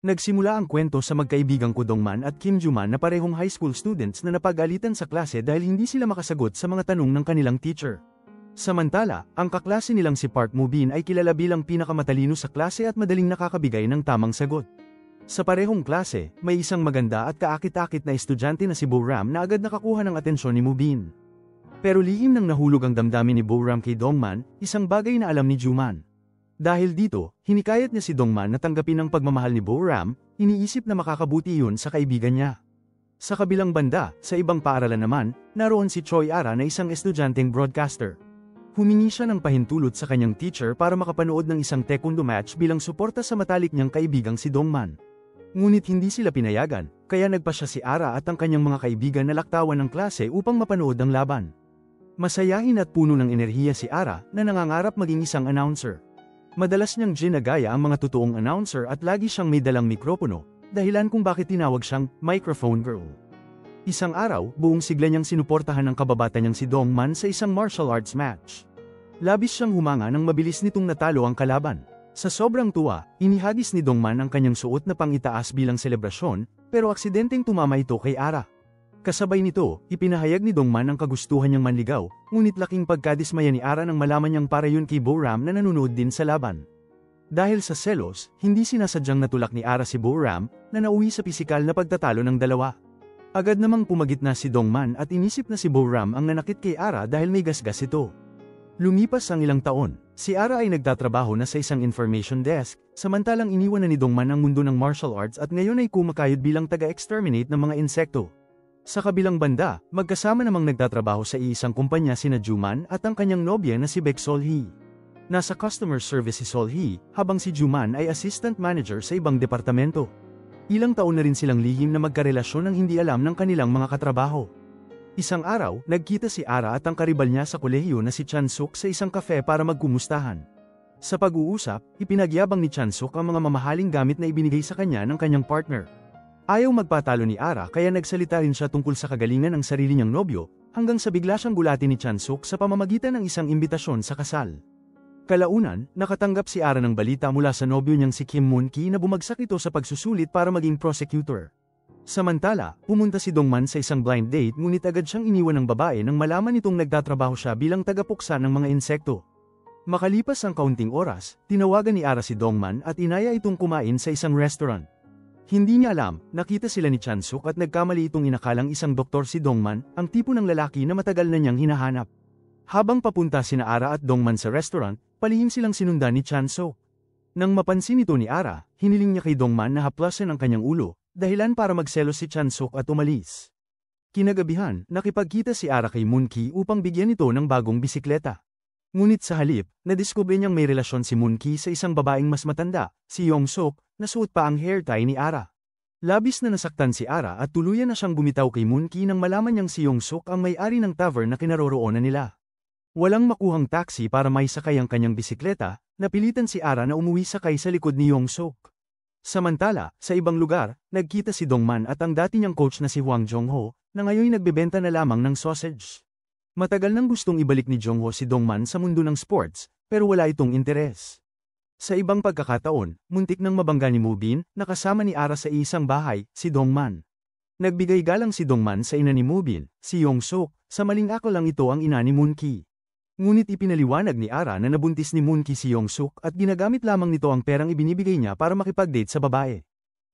Nagsimula ang kwento sa magkaibigang Kudongman at Kim Juman na parehong high school students na napag-alitan sa klase dahil hindi sila makasagot sa mga tanong ng kanilang teacher. Samantala, ang kaklase nilang si Park Mubin ay kilala bilang pinakamatalino sa klase at madaling nakakabigay ng tamang sagot. Sa parehong klase, may isang maganda at kaakit-akit na estudyante na si Bo-ram na agad nakakuha ng atensyon ni Mubin. Pero lihim nang nahulog ang damdamin ni Bo-ram kay Dongman, isang bagay na alam ni Juman. Dahil dito, hinikayat niya si Dongman na tanggapin ang pagmamahal ni Bo-ram, iniisip na makakabuti iyon sa kaibigan niya. Sa kabilang banda, sa ibang paaralan naman, naroon si Choi Ara na isang estudyanteng broadcaster. Humingi siya ng pahintulot sa kanyang teacher para makapanood ng isang taekwondo match bilang suporta sa matalik niyang kaibigang si Dongman. Ngunit hindi sila pinayagan, kaya nagpa siya si Ara at ang kanyang mga kaibigan na laktawan ng klase upang mapanood ang laban. Masayahin at puno ng enerhiya si Ara na nangangarap maging isang announcer. Madalas niyang ginagaya ang mga totoong announcer at lagi siyang may dalang mikropono, dahilan kung bakit tinawag siyang microphone girl. Isang araw, buong sigla niyang sinuportahan ng kababata niyang si Dongman sa isang martial arts match. Labis siyang humanga nang mabilis nitong natalo ang kalaban. Sa sobrang tuwa, inihagis ni Dongman ang kanyang suot na pangitaas bilang selebrasyon, pero aksidenteng tumama ito kay Ara. Kasabay nito, ipinahayag ni Dongman ang kagustuhan niyang manligaw, ngunit laking pagkadismaya ni Ara nang malaman niyang para yun kay Bo-ram na nanonood din sa laban. Dahil sa selos, hindi sinasadyang natulak ni Ara si Bo-ram na nauwi sa pisikal na pagtatalo ng dalawa. Agad namang pumagitna si Dongman at inisip na si Bo-ram ang nanakit kay Ara dahil may gasgas ito. Lumipas ang ilang taon, si Ara ay nagtatrabaho na sa isang information desk, samantalang iniwan na ni Dongman ang mundo ng martial arts at ngayon ay kumakayod bilang taga-exterminate ng mga insekto. Sa kabilang banda, magkasama namang nagtatrabaho sa iisang kumpanya sina Juman at ang kanyang nobya na si Baek Sol-hee. Nasa customer service si Sol-hee, habang si Juman ay assistant manager sa ibang departamento. Ilang taon na rin silang lihim na magkarelasyon nang hindi alam ng kanilang mga katrabaho. Isang araw, nagkita si Ara at ang karibal niya sa kolehiyo na si Chan-suk sa isang kafe para magkumustahan. Sa pag-uusap, ipinagyabang ni Chan-suk ang mga mamahaling gamit na ibinigay sa kanya ng kanyang partner. Ayaw magpatalo ni Ara kaya nagsalita rin siya tungkol sa kagalingan ng sarili niyang nobyo, hanggang sa bigla siyang gulatin ni Chan-suk sa pamamagitan ng isang imbitasyon sa kasal. Kalaunan, nakatanggap si Ara ng balita mula sa nobyo niyang si Kim Moon-ki na bumagsak ito sa pagsusulit para maging prosecutor. Samantala, pumunta si Dongman sa isang blind date ngunit agad siyang iniwan ng babae nang malaman nitong nagtatrabaho siya bilang tagapuksa ng mga insekto. Makalipas ang kaunting oras, tinawagan ni Ara si Dongman at inaya itong kumain sa isang restaurant. Hindi niya alam, nakita sila ni Chan-suk at nagkamali itong inakalang isang doktor si Dongman, ang tipo ng lalaki na matagal na niyang hinahanap. Habang papunta sina Ara at Dongman sa restaurant, palihim silang sinundan ni Chan-suk. Nang mapansin ito ni Ara, hiniling niya kay Dongman na haplasin ang kanyang ulo, dahilan para magselos si Chan-suk at umalis. Kinagabihan, nakipagkita si Ara kay Moon-ki upang bigyan ito ng bagong bisikleta. Ngunit sa halip, nadiskubre niyang may relasyon si Moon-ki sa isang babaeng mas matanda, si Yong-suk, na suot pa ang hair tie ni Ara. Labis na nasaktan si Ara at tuluyan na siyang bumitaw kay Moon-ki nang malaman niyang si Yong-suk ang may-ari ng tavern na kinaroroonan nila. Walang makuhang taxi para maisakay ang kanyang bisikleta, napilitan si Ara na umuwi sakay sa likod ni Yong-suk. Samantala, sa ibang lugar, nagkita si Dongman at ang dati niyang coach na si Hwang Jong-ho, na ngayon nagbebenta na lamang ng sausage. Matagal nang gustong ibalik ni Jong-ho si Dongman sa mundo ng sports, pero wala itong interes. Sa ibang pagkakataon, muntik nang mabangga ni Mubin, nakasama ni Ara sa isang bahay, si Dongman. Nagbigay galang si Dongman sa ina ni Mubin, si Yong-suk, sa maling akal lang ito ang ina ni Moon-ki. Ngunit ipinaliwanag ni Ara na nabuntis ni Moon-ki si Yong-suk at ginagamit lamang nito ang perang ibinibigay niya para makipag-date sa babae.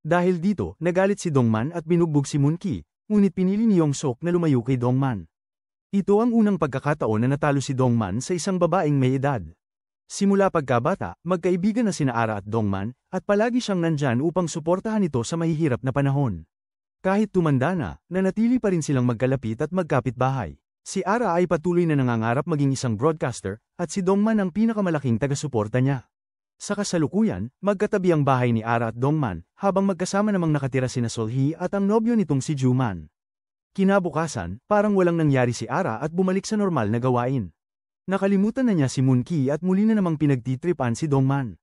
Dahil dito, nagalit si Dongman at binugbog si Moon-ki, ngunit pinili ni Yong-suk na lumayo kay Dongman. Ito ang unang pagkakataon na natalo si Dongman sa isang babaeng may edad. Simula pagkabata, magkaibigan na sina Ara at Dongman, at palagi siyang nandyan upang suportahan ito sa mahihirap na panahon. Kahit tumanda na, nanatili pa rin silang magkalapit at magkapit-bahay. Si Ara ay patuloy na nangangarap maging isang broadcaster, at si Dongman ang pinakamalaking taga-suporta niya. Sa kasalukuyan, magkatabi ang bahay ni Ara at Dongman, habang magkasama namang nakatira sina Sol-hee at ang nobyo nitong si Juman. Kinabukasan, parang walang nangyari si Ara at bumalik sa normal na gawain. Nakalimutan na niya si Moon-ki at muli na namang pinagtitripan si Dongman.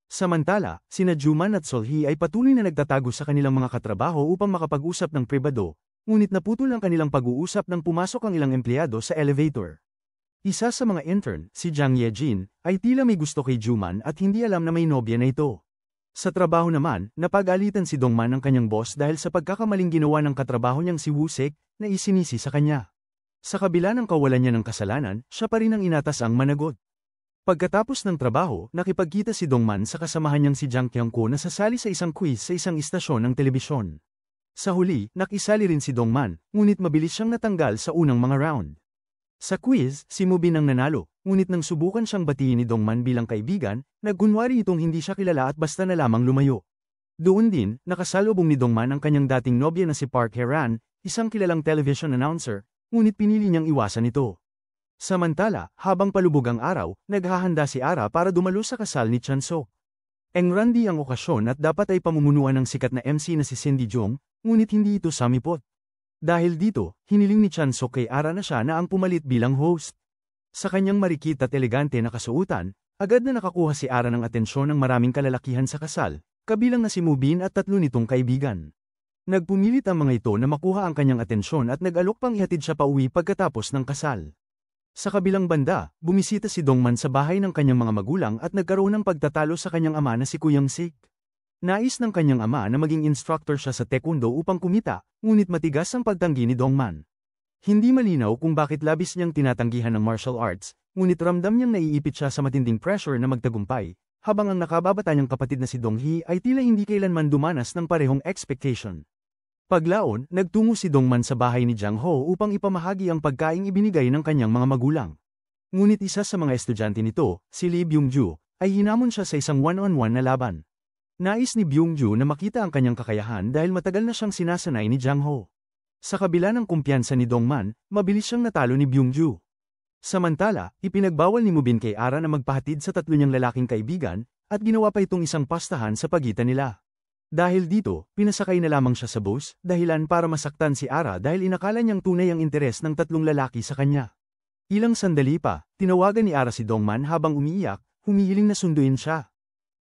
Samantala, sina Juman at Sol-hee ay patuloy na nagtatago sa kanilang mga katrabaho upang makapag-usap ng pribado, ngunit naputol ang kanilang pag-uusap nang pumasok ang ilang empleyado sa elevator. Isa sa mga intern, si Jang Ye-jin, ay tila may gusto kay Juman at hindi alam na may nobya na ito. Sa trabaho naman, napag-alitan si Dongman ng kanyang boss dahil sa pagkakamaling ginawa ng katrabaho niyang si Woo-sik na isinisi sa kanya. Sa kabila ng kawalan niya ng kasalanan, siya pa rin ang inatas ang managot. Pagkatapos ng trabaho, nakipagkita si Dongman sa kasamahan niyang si Jang Kyung-ko na sasali sa isang quiz sa isang istasyon ng telebisyon. Sa huli, nakisali rin si Dongman, ngunit mabilis siyang natanggal sa unang mga round. Sa quiz, si Moobin ang nanalo, ngunit nang subukan siyang batiin ni Dongman bilang kaibigan, nagkunwari itong hindi siya kilala at basta na lamang lumayo. Doon din, nakasalubong ni Dongman ang kanyang dating nobya na si Park Hae-ran, isang kilalang television announcer, ngunit pinili niyang iwasan ito. Samantala, habang palubog ang araw, naghahanda si Ara para dumalo sa kasal ni Chan-sok. Engrandi ang okasyon at dapat ay pamumunuan ng sikat na MC na si Cindy Jung, ngunit hindi ito samipot. Dahil dito, hiniling ni Chan-sok kay Ara na siya na ang pumalit bilang host. Sa kanyang marikit at elegante na kasuotan, agad na nakakuha si Ara ng atensyon ng maraming kalalakihan sa kasal, kabilang na si Moobin at 3 nitong kaibigan. Nagpumilit ang mga ito na makuha ang kanyang atensyon at nag-alok pang ihatid siya pauwi pagkatapos ng kasal. Sa kabilang banda, bumisita si Dongman sa bahay ng kanyang mga magulang at nagkaroon ng pagtatalo sa kanyang ama na si Kuyang Sik. Nais ng kanyang ama na maging instructor siya sa taekwondo upang kumita, ngunit matigas ang pagtanggi ni Dongman. Hindi malinaw kung bakit labis niyang tinatanggihan ng martial arts, ngunit ramdam niyang naiipit siya sa matinding pressure na magtagumpay, habang ang nakababata niyang kapatid na si Dong-hee ay tila hindi kailanman dumanas ng parehong expectation. Paglaon, nagtungo si Dongman sa bahay ni Jang-ho upang ipamahagi ang pagkaing ibinigay ng kanyang mga magulang. Ngunit isa sa mga estudyante nito, si Lee Byung-ju, ay hinamon siya sa isang one-on-one na laban. Nais ni Byung-ju na makita ang kanyang kakayahan dahil matagal na siyang sinasanay ni Jang-ho. Sa kabila ng kumpiyansa ni Dongman, mabilis siyang natalo ni Byung-ju. Samantala, ipinagbawal ni Moobin kay Ara na magpahatid sa 3 niyang lalaking kaibigan, at ginawa pa itong isang pastahan sa pagitan nila. Dahil dito, pinasakay na lamang siya sa bus, dahilan para masaktan si Ara dahil inakala niyang tunay ang interes ng 3 lalaki sa kanya. Ilang sandali pa, tinawagan ni Ara si Dongman habang umiiyak, humihiling na sunduin siya.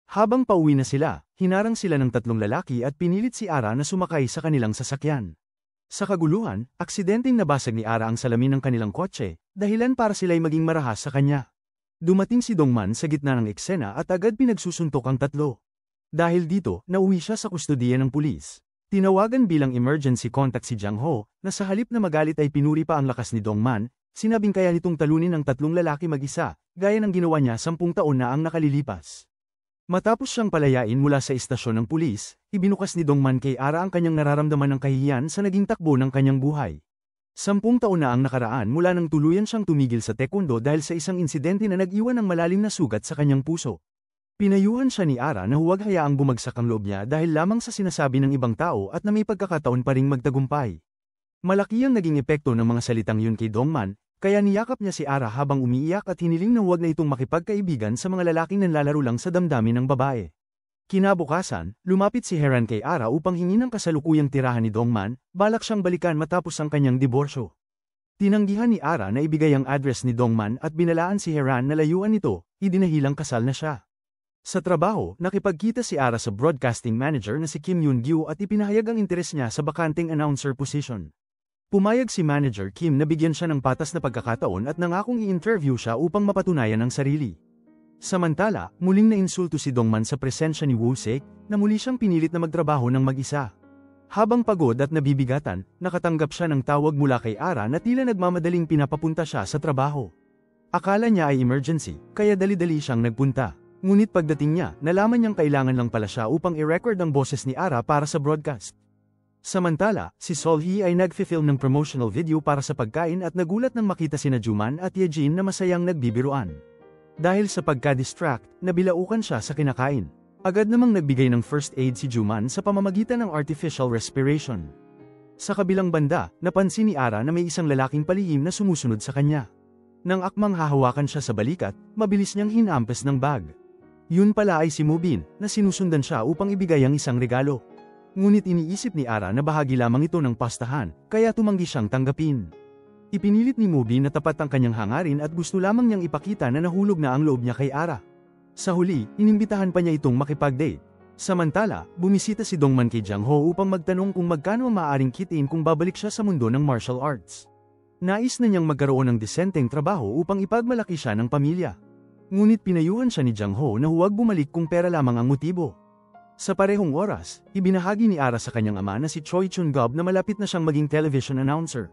Habang pauwi na sila, hinarang sila ng 3 lalaki at pinilit si Ara na sumakay sa kanilang sasakyan. Sa kaguluhan, aksidenteng nabasag ni Ara ang salamin ng kanilang kotse, dahilan para sila'y maging marahas sa kanya. Dumating si Dongman sa gitna ng eksena at agad pinagsusuntok ang 3. Dahil dito, nauwi siya sa kustodiya ng pulis. Tinawagan bilang emergency contact si Jang-ho, na sa halip na magalit ay pinuri pa ang lakas ni Dongman, sinabing kaya nitong talunin ang 3 lalaki mag-isa, gaya ng ginawa niya 10 taon na ang nakalilipas. Matapos siyang palayain mula sa istasyon ng pulis, ibinukas ni Dongman kay Ara ang kanyang nararamdaman ng kahihiyan sa naging takbo ng kanyang buhay. 10 taon na ang nakaraan mula nang tuluyan siyang tumigil sa taekwondo dahil sa isang insidente na nag-iwan ng malalim na sugat sa kanyang puso. Pinayuhan siya ni Ara na huwag hayaang bumagsak ang loob niya dahil lamang sa sinasabi ng ibang tao at na may pagkakataon pa ring magtagumpay. Malaki ang naging epekto ng mga salitang yun kay Dongman, kaya niyakap niya si Ara habang umiiyak at hiniling na huwag na itong makipagkaibigan sa mga lalaking nanlalaro lang sa damdamin ng babae. Kinabukasan, lumapit si Hae-ran kay Ara upang hingin ang kasalukuyang tirahan ni Dongman, balak siyang balikan matapos ang kanyang diborsyo. Tinanggihan ni Ara na ibigay ang address ni Dongman at binalaan si Hae-ran na layuan nito, idinahilang kasal na siya. Sa trabaho, nakipagkita si Ara sa broadcasting manager na si Kim Yoon-gyu at ipinahayag ang interes niya sa bakanting announcer position. Pumayag si Manager Kim na bigyan siya ng patas na pagkakataon at nangakong i-interview siya upang mapatunayan ang sarili. Samantala, muling nainsulto si Dongman sa presensya ni Woo-sik, na muli siyang pinilit na magtrabaho ng mag-isa. Habang pagod at nabibigatan, nakatanggap siya ng tawag mula kay Ara na tila nagmamadaling pinapapunta siya sa trabaho. Akala niya ay emergency, kaya dali-dali siyang nagpunta. Ngunit pagdating niya, nalaman niyang kailangan lang pala siya upang i-record ang boses ni Ara para sa broadcast. Samantala, si Sol-hee ay nag-film ng promotional video para sa pagkain at nagulat nang makita sina Juman at Yejin na masayang nagbibiruan. Dahil sa pagka-distract, nabilaukan siya sa kinakain. Agad namang nagbigay ng first aid si Juman sa pamamagitan ng artificial respiration. Sa kabilang banda, napansin ni Ara na may isang lalaking palihim na sumusunod sa kanya. Nang akmang hahawakan siya sa balikat, mabilis niyang hinampes ng bag. Yun pala ay si Moobin, na sinusundan siya upang ibigay ang isang regalo. Ngunit iniisip ni Ara na bahagi lamang ito ng pastahan, kaya tumanggi siyang tanggapin. Ipinilit ni Moobin na tapat ang kanyang hangarin at gusto lamang niyang ipakita na nahulog na ang loob niya kay Ara. Sa huli, inimbitahan pa niya itong makipag-date. Samantala, bumisita si Dongman kay Jang-ho upang magtanong kung magkano ang maaaring kitain kung babalik siya sa mundo ng martial arts. Nais na niyang magkaroon ng disenteng trabaho upang ipagmalaki siya ng pamilya. Ngunit pinayuhan siya ni Jang-ho na huwag bumalik kung pera lamang ang motibo. Sa parehong oras, ibinahagi ni Ara sa kanyang ama na si Choi Chun-gub na malapit na siyang maging television announcer.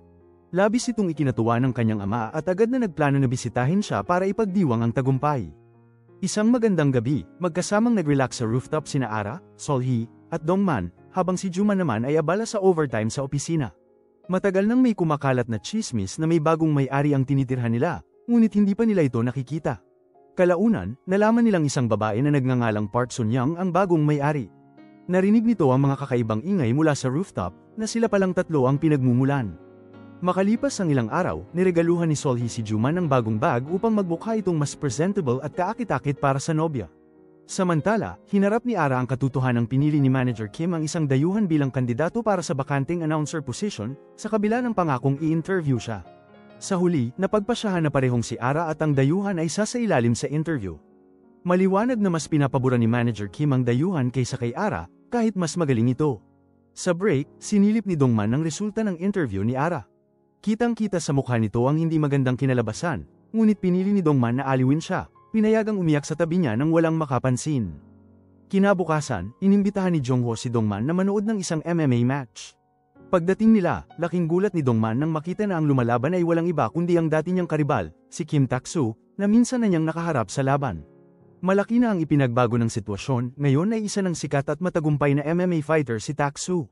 Labis itong ikinatuwa ng kanyang ama at agad na nagplano na bisitahin siya para ipagdiwang ang tagumpay. Isang magandang gabi, magkasamang nag-relax sa rooftop sina Ara, Sol-hee, at Dongman, habang si Juman naman ay abala sa overtime sa opisina. Matagal nang may kumakalat na chismis na may bagong may-ari ang tinitirhan nila, ngunit hindi pa nila ito nakikita. Kalaunan, nalaman nilang isang babae na nagngangalang Park Sun-young ang bagong may-ari. Narinig nito ang mga kakaibang ingay mula sa rooftop, na sila palang tatlo ang pinagmumulan. Makalipas ang ilang araw, niregaluhan ni Sol-hee si Juman ng bagong bag upang magbukha itong mas presentable at kaakit-akit para sa nobya. Samantala, hinarap ni Ara ang katotohanang pinili ni Manager Kim ang isang dayuhan bilang kandidato para sa bakanting announcer position, sa kabila ng pangakong i-interview siya. Sa huli, napagpasyahan na parehong si Ara at ang dayuhan ay sasailalim sa interview. Maliwanag na mas pinapabura ni Manager Kim ang dayuhan kaysa kay Ara, kahit mas magaling ito. Sa break, sinilip ni Dongman ang resulta ng interview ni Ara. Kitang-kita sa mukha nito ang hindi magandang kinalabasan, ngunit pinili ni Dongman na aliwin siya, pinayagang umiyak sa tabi niya nang walang makapansin. Kinabukasan, inimbitahan ni Jongho si Dongman na manood ng isang MMA match. Pagdating nila, laking gulat ni Dongman nang makita na ang lumalaban ay walang iba kundi ang dati niyang karibal, si Kim Tak-soo, na minsan na niyang nakaharap sa laban. Malaki na ang ipinagbago ng sitwasyon, ngayon ay isa ng sikat at matagumpay na MMA fighter si Tak-soo.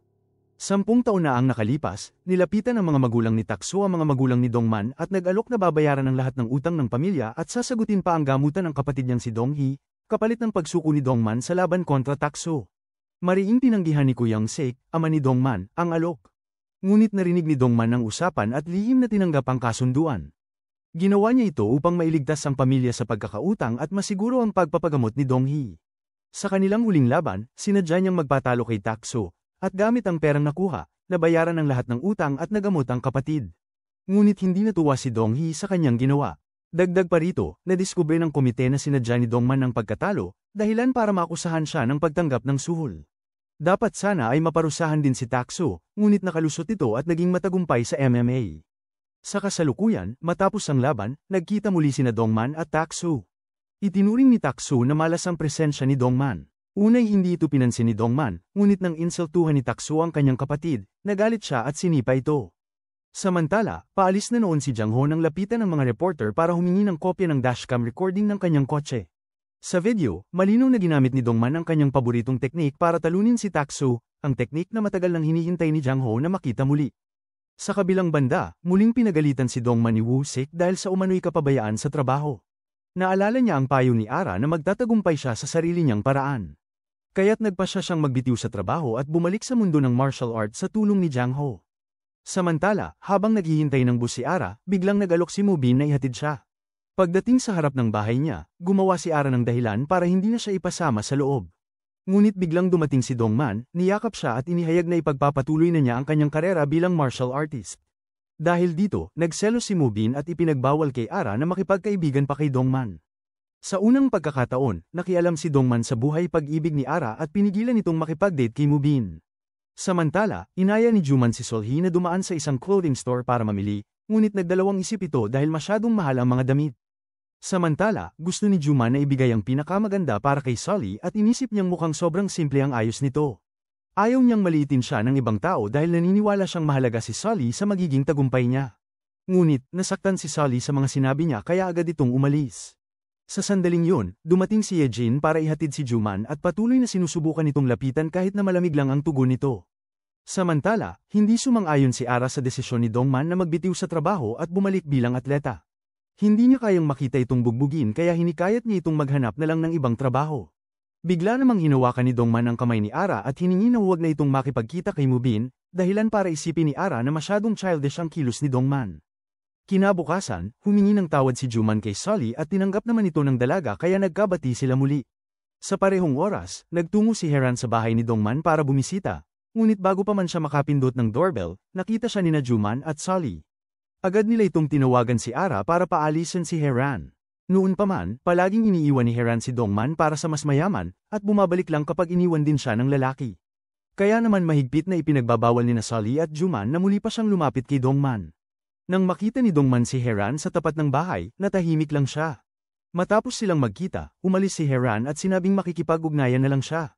10 taon na ang nakalipas, nilapitan ng mga magulang ni Tak-soo ang mga magulang ni Dongman at nag-alok na babayaran ang lahat ng utang ng pamilya at sasagutin pa ang gamutan ng kapatid niyang si Dong-hee, kapalit ng pagsuko ni Dongman sa laban kontra Tak-soo. Mariing tinanggihan ni Kuyang Sek, ama ni Dongman, ang alok. Ngunit narinig ni Dongman ang usapan at lihim na tinanggap ang kasunduan. Ginawa niya ito upang mailigtas ang pamilya sa pagkakautang at masiguro ang pagpapagamot ni Dong-hee. Sa kanilang huling laban, sinadya niyang magpatalo kay Tak-soo, at gamit ang perang nakuha, nabayaran ang lahat ng utang at nagamot ang kapatid. Ngunit hindi natuwa si Dong-hee sa kanyang ginawa. Dagdag pa rito, nadiskubre ng komite na sinadya ni Dongman ng pagkatalo, dahilan para makusahan siya ng pagtanggap ng suhol. Dapat sana ay maparusahan din si Tak-soo, ngunit nakalusot ito at naging matagumpay sa MMA. Sa kasalukuyan, matapos ang laban, nagkita muli sina Dongman at Tak-soo. Itinuring ni Tak-soo na malas ang presensya ni Dongman. Unay hindi ito pinansin ni Dongman, ngunit nang insultuhan ni Tak-soo ang kanyang kapatid, nagalit siya at sinipa ito. Samantala, paalis na noon si Jang-ho nang lapitan ng mga reporter para humingi ng kopya ng dashcam recording ng kanyang kotse. Sa video, malinaw na ginamit ni Dongman ang kanyang paboritong teknik para talunin si Tak-soo, ang teknik na matagal nang hinihintay ni Jang-ho na makita muli. Sa kabilang banda, muling pinagalitan si Dongman ni Woo-sik dahil sa umano'y kapabayaan sa trabaho. Naalala niya ang payo ni Ara na magtatagumpay siya sa sarili niyang paraan. Kaya't nagpasya siyang magbitiw sa trabaho at bumalik sa mundo ng martial arts sa tulong ni Jang-ho. Samantala, habang naghihintay ng bus si Ara, biglang nag-alok si Moobin na ihatid siya. Pagdating sa harap ng bahay niya, gumawa si Ara ng dahilan para hindi na siya ipasama sa loob. Ngunit biglang dumating si Dongman, niyakap siya at inihayag na ipagpapatuloy na niya ang kanyang karera bilang martial artist. Dahil dito, nagselos si Moobin at ipinagbawal kay Ara na makipagkaibigan pa kay Dongman. Sa unang pagkakataon, nakialam si Dongman sa buhay pag-ibig ni Ara at pinigilan itong makipag-date kay Moobin. Samantala, inaya ni Juman si Sol-hee na dumaan sa isang clothing store para mamili, ngunit nagdalawang isip ito dahil masyadong mahal ang mga damit. Samantala, gusto ni Juman na ibigay ang pinakamaganda para kay Sol-hee at inisip niyang mukhang sobrang simple ang ayos nito. Ayaw niyang maliitin siya ng ibang tao dahil naniniwala siyang mahalaga si Sol-hee sa magiging tagumpay niya. Ngunit, nasaktan si Sol-hee sa mga sinabi niya kaya agad itong umalis. Sa sandaling yun, dumating si Yejin para ihatid si Juman at patuloy na sinusubukan itong lapitan kahit na malamig lang ang tugon nito. Samantala, hindi sumang-ayon si Ara sa desisyon ni Dongman na magbitiw sa trabaho at bumalik bilang atleta. Hindi niya kayang makita itong bugbugin kaya hinikayat niya itong maghanap na lang ng ibang trabaho. Bigla namang hinawakan ni Dongman ang kamay ni Ara at hiningi na huwag na itong makipagkita kay Moobin, dahilan para isipin ni Ara na masyadong childish ang kilos ni Dongman. Kinabukasan, humingi ng tawad si Juman kay Sol-hee at tinanggap naman ito ng dalaga kaya nagkabati sila muli. Sa parehong oras, nagtungo si Heran sa bahay ni Dongman para bumisita. Ngunit bago pa man siya makapindot ng doorbell, nakita siya nina Juman at Sol-hee. Agad nila itong tinawagan si Ara para paalisin si Heran. Noon pa man, palaging iniiwan ni Heran si Dongman para sa mas mayaman, at bumabalik lang kapag iniwan din siya ng lalaki. Kaya naman mahigpit na ipinagbabawal nina Sol-hee at Juman na muli pa siyang lumapit kay Dongman. Nang makita ni Dongman si Heran sa tapat ng bahay, natahimik lang siya. Matapos silang magkita, umalis si Heran at sinabing makikipag-ugnayan na lang siya.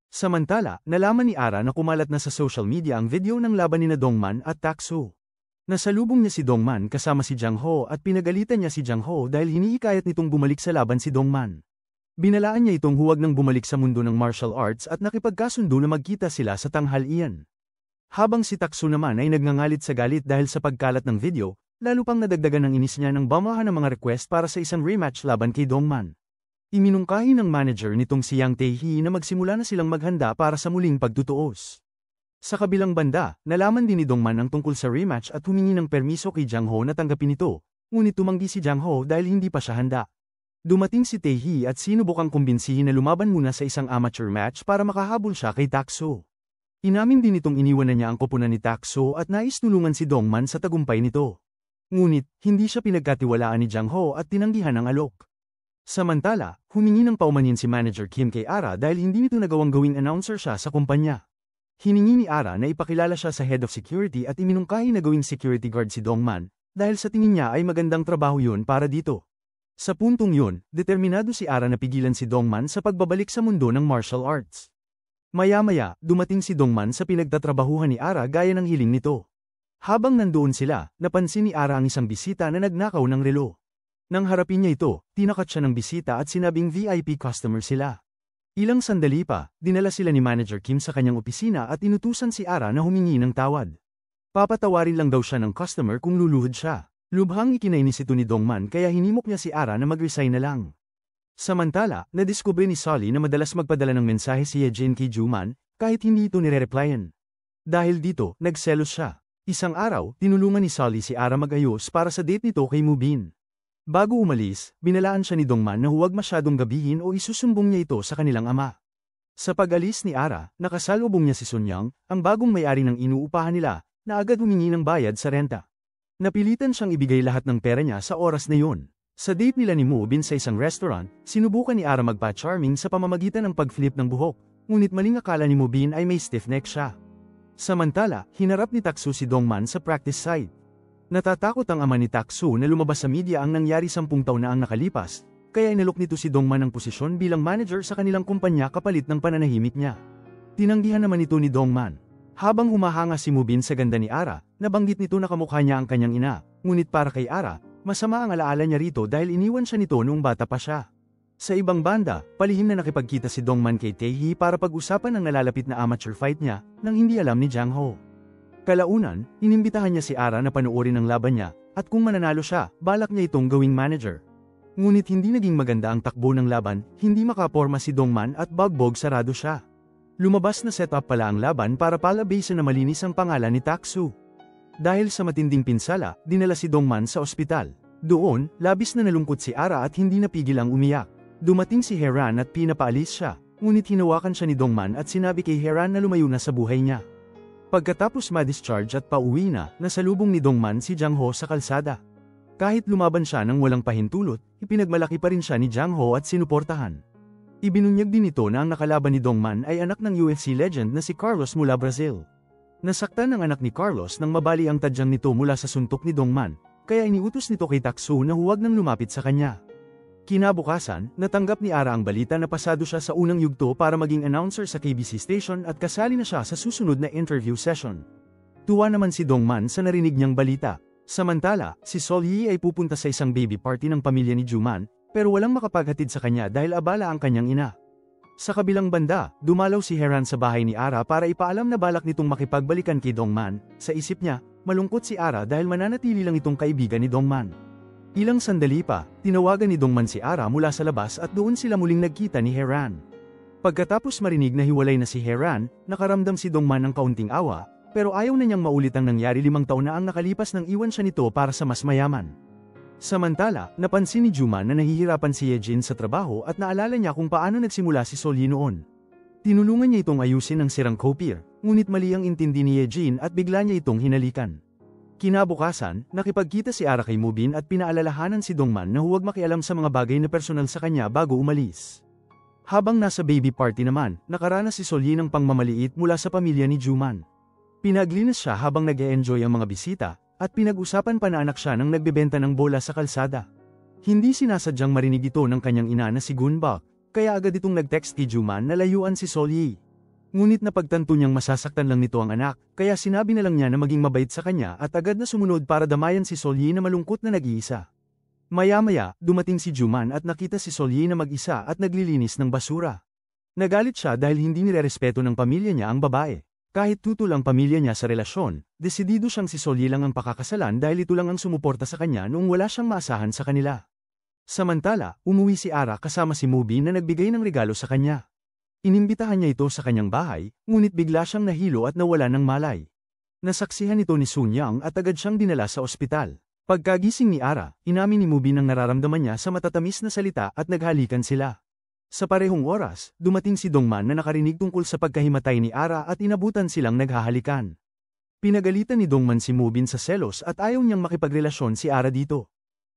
Samantala, nalaman ni Ara na kumalat na sa social media ang video ng laban ni Dongman at Taksu. Nasalubong niya si Dongman kasama si Jang Ho at pinagalitan niya si Jang Ho dahil hinihikayat nitong bumalik sa laban si Dongman. Binalaan niya itong huwag nang bumalik sa mundo ng martial arts at nakipagkasundo na magkita sila sa tanghalian. Habang si Taksu naman ay nagngangalit sa galit dahil sa pagkalat ng video, lalo pang nadagdagan ng inis niya ng bamahan ng mga request para sa isang rematch laban kay Dongman. Iminungkahi ng manager nitong si Yang Tae-hee na magsimula na silang maghanda para sa muling pagtutuos. Sa kabilang banda, nalaman din ni Dongman ang tungkol sa rematch at humingi ng permiso kay Jang Ho na tanggapin ito, ngunit tumanggi si Jang Ho dahil hindi pa siya handa. Dumating si Tae-hee at sinubukang kumbinsihin na lumaban muna sa isang amateur match para makahabol siya kay Taksu. Inamin din itong iniwan na niya ang koponan ni Taksu at nais tulungan si Dongman sa tagumpay nito. Ngunit, hindi siya pinagkatiwalaan ni Jang Ho at tinanggihan ang alok. Samantala, humingi ng paumanhin si Manager Kim kay Ara dahil hindi nito nagawang gawing announcer siya sa kumpanya. Hiningi ni Ara na ipakilala siya sa Head of Security at iminungkahi na gawing security guard si Dongman, dahil sa tingin niya ay magandang trabaho yun para dito. Sa puntong yun, determinado si Ara na pigilan si Dongman sa pagbabalik sa mundo ng martial arts. Maya-maya, dumating si Dongman sa pinagtatrabahuhan ni Ara gaya ng hiling nito. Habang nandoon sila, napansin ni Ara ang isang bisita na nagnakaw ng relo. Nang harapin niya ito, tinakat siya ng bisita at sinabing VIP customer sila. Ilang sandali pa, dinala sila ni Manager Kim sa kanyang opisina at inutusan si Ara na humingi ng tawad. Papatawarin lang daw siya ng customer kung luluhod siya. Lubhang ikinainis ito ni Dongman kaya hinimok niya si Ara na mag-resign na lang. Samantala, nadiskubre ni Sully na madalas magpadala ng mensahe si Yejin kay Juman, kahit hindi ito nire-replyan. Dahil dito, nagselos siya. Isang araw, tinulungan ni Sully si Ara mag-ayos para sa date nito kay Moobin. Bago umalis, binalaan siya ni Dongman na huwag masyadong gabihin o isusumbong niya ito sa kanilang ama. Sa pag-alis ni Ara, nakasalubong niya si Sun Young, ang bagong may-ari ng inuupahan nila, na agad humingi ng bayad sa renta. Napilitan siyang ibigay lahat ng pera niya sa oras na yun. Sa date nila ni Moobin sa isang restaurant, sinubukan ni Ara magpa-charming sa pamamagitan ng pag-flip ng buhok, ngunit maling akala ni Moobin ay may stiff neck siya. Samantala, hinarap ni Taksu si Dongman sa practice site. Natatakot ang ama ni Taksu na lumabas sa media ang nangyari 10 taon na ang nakalipas, kaya inalok nito si Dongman ng posisyon bilang manager sa kanilang kumpanya kapalit ng pananahimik niya. Tinanggihan naman ito ni Dongman. Habang humahanga si Moobin sa ganda ni Ara, nabanggit nito na kamukha niya ang kanyang ina, ngunit para kay Ara, masama ang alaala niya rito dahil iniwan siya nito noong bata pa siya. Sa ibang banda, palihim na nakipagkita si Dongman kay Tae-hee para pag-usapan ang nalalapit na amateur fight niya, nang hindi alam ni Jang Ho. Kalaunan, inimbitahan niya si Ara na panuorin ang laban niya, at kung mananalo siya, balak niya itong gawing manager. Ngunit hindi naging maganda ang takbo ng laban, hindi makaporma si Dongman at bagbog sarado siya. Lumabas na setup pala ang laban para palabasin na malinis ang pangalan ni Taksu. Dahil sa matinding pinsala, dinala si Dongman sa ospital. Doon, labis na nalungkot si Ara at hindi napigil ang umiyak. Dumating si Heran at pinapaalis siya, ngunit hinawakan siya ni Dongman at sinabi kay Heran na lumayo na sa buhay niya. Pagkatapos ma-discharge at pauwi na, nasalubong ni Dongman si Jang Ho sa kalsada. Kahit lumaban siya ng walang pahintulot, ipinagmalaki pa rin siya ni Jang Ho at sinuportahan. Ibinunyag din ito na ang nakalaban ni Dongman ay anak ng UFC legend na si Carlos mula Brazil. Nasaktan ang anak ni Carlos nang mabali ang tadyang nito mula sa suntok ni Dongman, kaya iniutos nito kay Taksu na huwag nang lumapit sa kanya. Kinabukasan, natanggap ni Ara ang balita na pasado siya sa unang yugto para maging announcer sa KBC station at kasali na siya sa susunod na interview session. Tuwa naman si Dongman sa narinig niyang balita. Samantala, si Sol Hee ay pupunta sa isang baby party ng pamilya ni Juman, pero walang makapaghatid sa kanya dahil abala ang kanyang ina. Sa kabilang banda, dumalaw si Heran sa bahay ni Ara para ipaalam na balak nitong makipagbalikan kay Dongman. Sa isip niya, malungkot si Ara dahil mananatili lang itong kaibigan ni Dongman. Ilang sandali pa, tinawagan ni Dongman si Ara mula sa labas at doon sila muling nagkita ni Heran. Pagkatapos marinig na hiwalay na si Heran, nakaramdam si Dongman ng kaunting awa, pero ayaw na niyang maulit ang nangyari 5 taon na ang nakalipas nang iwan siya nito para sa mas mayaman. Samantala, napansin ni Juman na nahihirapan si Yejin sa trabaho at naalala niya kung paano nagsimula si Sol Hee noon. Tinulungan niya itong ayusin ang sirang copier, ngunit mali ang intindi ni Yejin at bigla niya itong hinalikan. Kinabukasan, nakipagkita si Ara kay Moobin at pinaalalahanan si Dongman na huwag makialam sa mga bagay na personal sa kanya bago umalis. Habang nasa baby party naman, nakaranas si Sol Hee ng pangmamaliit mula sa pamilya ni Juman. Pinaglinis siya habang nag-e-enjoy ang mga bisita, at pinag-usapan pa na anak siya nang nagbebenta ng bola sa kalsada. Hindi sinasadyang marinig ito ng kanyang ina na si Gunbak, kaya agad itong nag-text kay Juman na layuan si Sol Hee. Ngunit napagtanto niyang masasaktan lang nito ang anak, kaya sinabi na lang niya na maging mabait sa kanya at agad na sumunod para damayan si Solyi na malungkot na nag-iisa. Maya-maya, dumating si Juman at nakita si Solyi na mag-isa at naglilinis ng basura. Nagalit siya dahil hindi nirerespeto ng pamilya niya ang babae. Kahit tutol ang pamilya niya sa relasyon, desidido siyang si Solyi lang ang pakakasalan dahil ito lang ang sumuporta sa kanya noong wala siyang maasahan sa kanila. Samantala, umuwi si Ara kasama si Mubin na nagbigay ng regalo sa kanya. Inimbitahan niya ito sa kanyang bahay, ngunit bigla siyang nahilo at nawala ng malay. Nasaksihan ito ni Sun Yang at agad siyang dinala sa ospital. Pagkagising ni Ara, inamin ni Mubin ang nararamdaman niya sa matatamis na salita at naghalikan sila. Sa parehong oras, dumating si Dongman na nakarinig tungkol sa pagkahimatay ni Ara at inabutan silang naghahalikan. Pinagalitan ni Dongman si Mubin sa selos at ayaw niyang makipagrelasyon si Ara dito.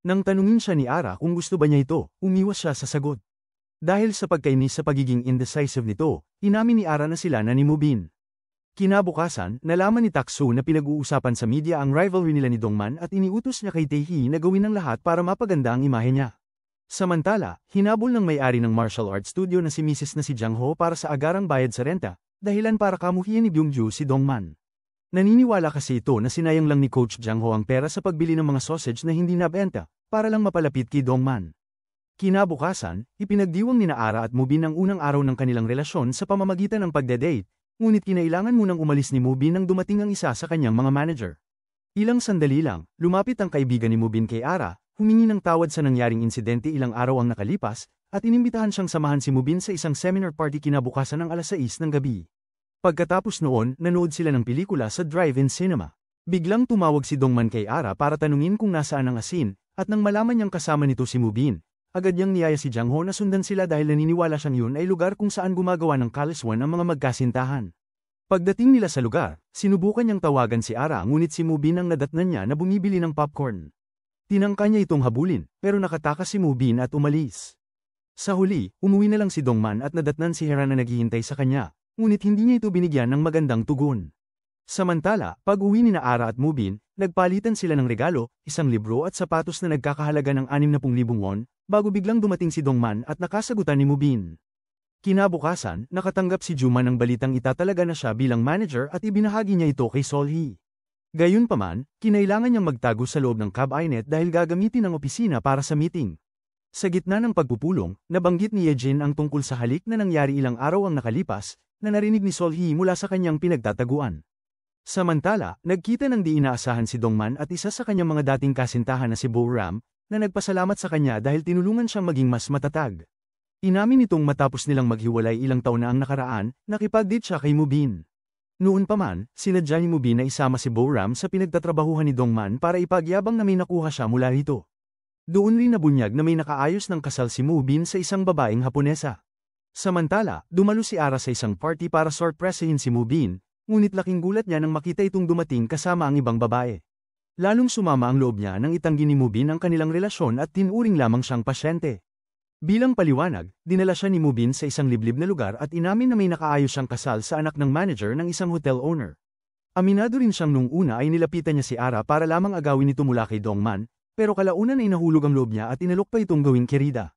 Nang tanungin siya ni Ara kung gusto ba niya ito, umiwas siya sa sagot. Dahil sa pagkainis sa pagiging indecisive nito, inamin ni Ara na sila na ni Mubin. Kinabukasan, nalaman ni Taksu na pinag-uusapan sa media ang rivalry nila ni Dongman at iniutos niya kay Taehi na gawin ang lahat para mapaganda ang imahe niya. Samantala, hinabol ng may-ari ng martial arts studio na si Mrs. na si Jang Ho para sa agarang bayad sa renta, dahilan para kamuhian ni Byungju si Dongman. Naniniwala kasi ito na sinayang lang ni Coach Jang Ho ang pera sa pagbili ng mga sausage na hindi nabenta, para lang mapalapit kay Dongman. Kinabukasan, ipinagdiwang ni Ara at Mubin ang unang araw ng kanilang relasyon sa pamamagitan ng pagde-date, ngunit kinailangan munang umalis ni Mubin nang dumating ang isa sa kanyang mga manager. Ilang sandali lang, lumapit ang kaibigan ni Mubin kay Ara, humingi ng tawad sa nangyaring insidente ilang araw ang nakalipas, at inimbitahan siyang samahan si Mubin sa isang seminar party kinabukasan ng 6:00 ng gabi. Pagkatapos noon, nanood sila ng pelikula sa drive-in cinema. Biglang tumawag si Dongman kay Ara para tanungin kung nasaan ang asin, at nang malaman niyang kasama nito si Mubin, agad niyang niyaya si Jang Ho na sundan sila dahil naniniwala siyang yun ay lugar kung saan gumagawa ng kaliswan ang mga magkasintahan. Pagdating nila sa lugar, sinubukan niyang tawagan si Ara ngunit si Mubin ang nadatnan niya na bumibili ng popcorn. Tinangka niya itong habulin, pero nakatakas si Mubin at umalis. Sa huli, umuwi na lang si Dongman at nadatnan si Hera na naghihintay sa kanya, ngunit hindi niya ito binigyan ng magandang tugon. Samantala, pag-uwi ni Ara at Mubin, nagpalitan sila ng regalo, isang libro at sapatos na nagkakahalaga ng 60,000 won, bago biglang dumating si Dongman at nakasagutan ni Mubin. Kinabukasan, nakatanggap si Juman ng balitang itatalaga na siya bilang manager at ibinahagi niya ito kay Solhee. Gayunpaman, kinailangan niyang magtago sa loob ng cabinet dahil gagamitin ang opisina para sa meeting. Sa gitna ng pagpupulong, nabanggit ni Yejin ang tungkol sa halik na nangyari ilang araw ang nakalipas, na narinig ni Solhee mula sa kanyang pinagtataguan. Samantala, nagkita ng di inaasahan si Dongman at isa sa kanyang mga dating kasintahan na si Bo Ram, na nagpasalamat sa kanya dahil tinulungan siyang maging mas matatag. Inamin nitong matapos nilang maghiwalay ilang taon na ang nakaraan, nakipag-date siya kay Mubin. Noon pa man, sinadya ni Mubin na isama si Bo Ram sa pinagtatrabahuhan ni Dongman para ipagyabang na may nakuha siya mula rito. Doon rin nabunyag na may nakaayos ng kasal si Mubin sa isang babaeng Haponesa. Samantala, dumalo si Ara sa isang party para sorpresahin si Mubin, ngunit laking gulat niya nang makita itong dumating kasama ang ibang babae. Lalong sumama ang loob niya nang itanggi ni Mubin ang kanilang relasyon at tinuring lamang siyang pasyente. Bilang paliwanag, dinala siya ni Mubin sa isang liblib na lugar at inamin na may nakaayos siyang kasal sa anak ng manager ng isang hotel owner. Aminado rin siyang nung una ay nilapitan niya si Ara para lamang agawin ito mula kay Dongman, pero kalaunan ay nahulog ang loob niya at inalok pa itong gawing kerida.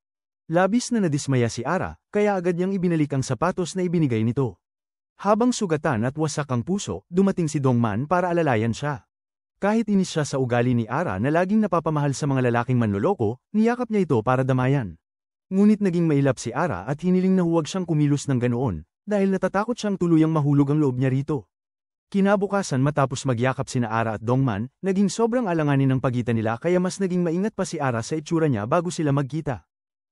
Labis na nadismaya si Ara, kaya agad niyang ibinalik ang sapatos na ibinigay nito. Habang sugatan at wasak ang puso, dumating si Dongman para alalayan siya. Kahit inis siya sa ugali ni Ara na laging napapamahal sa mga lalaking manloloko, niyakap niya ito para damayan. Ngunit naging mailap si Ara at hiniling na huwag siyang kumilos ng ganoon, dahil natatakot siyang tuluyang mahulog ang loob niya rito. Kinabukasan matapos magyakap sina Ara at Dongman, naging sobrang alanganin ang pagitan nila kaya mas naging maingat pa si Ara sa itsura niya bago sila magkita.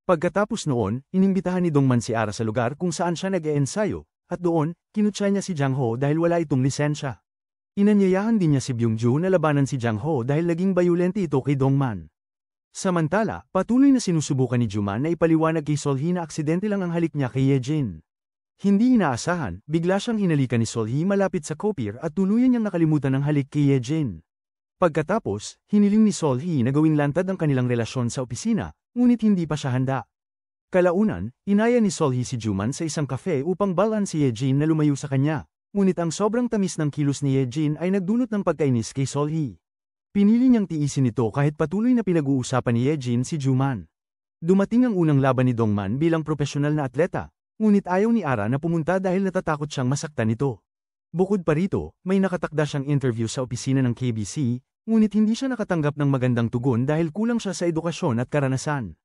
Pagkatapos noon, inimbitahan ni Dongman si Ara sa lugar kung saan siya nag-eensayo, at doon, kinutya niya si Jang Ho dahil wala itong lisensya. Inanyayahan din niya si Byungju na labanan si Jang Ho dahil naging bayolente ito kay Dongman. Samantala, patuloy na sinusubukan ni Juman na ipaliwanag kay Solhee na aksidente lang ang halik niya kay Yejin. Hindi inaasahan, bigla siyang hinalikan ni Solhee malapit sa kopir at tuluyan niyang nakalimutan ang halik kay Yejin. Pagkatapos, hiniling ni Solhee na gawing lantad ang kanilang relasyon sa opisina, ngunit hindi pa siya handa. Kalaunan, inaya ni Solhee si Juman sa isang kafe upang balaan si Yejin na lumayo sa kanya. Ngunit ang sobrang tamis ng kilos ni Yejin ay nagdulot ng pagkainis kay Solhee. Pinili niyang tiisin ito kahit patuloy na pinag-uusapan ni Yejin si Juman. Dumating ang unang laban ni Dongman bilang profesional na atleta, ngunit ayaw ni Ara na pumunta dahil natatakot siyang masaktan nito. Bukod pa rito, may nakatakda siyang interview sa opisina ng KBC, ngunit hindi siya nakatanggap ng magandang tugon dahil kulang siya sa edukasyon at karanasan.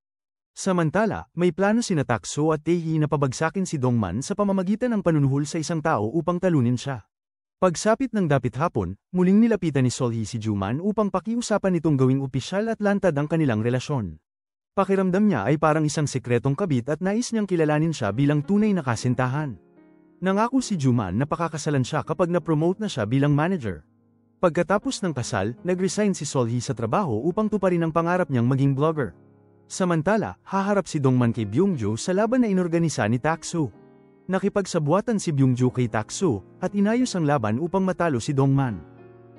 Samantala, may plano sina Takso at Taehi na pabagsakin si Dongman sa pamamagitan ng panunuhol sa isang tao upang talunin siya. Pagsapit ng dapit hapon, muling nilapitan ni Solhee si Juman upang pakiusapan nitong gawing opisyal at lantad ang kanilang relasyon. Pakiramdam niya ay parang isang sikretong kabit at nais niyang kilalanin siya bilang tunay na kasintahan. Nangako si Juman na pakakasalan siya kapag na-promote na siya bilang manager. Pagkatapos ng kasal, nag-resign si Solhee sa trabaho upang tuparin ang pangarap niyang maging blogger. Samantala, haharap si Dongman kay Byungjo sa laban na inorganisa ni Takso. Nakipagsabuatan si Byungjo kay Takso at inayos ang laban upang matalo si Dongman.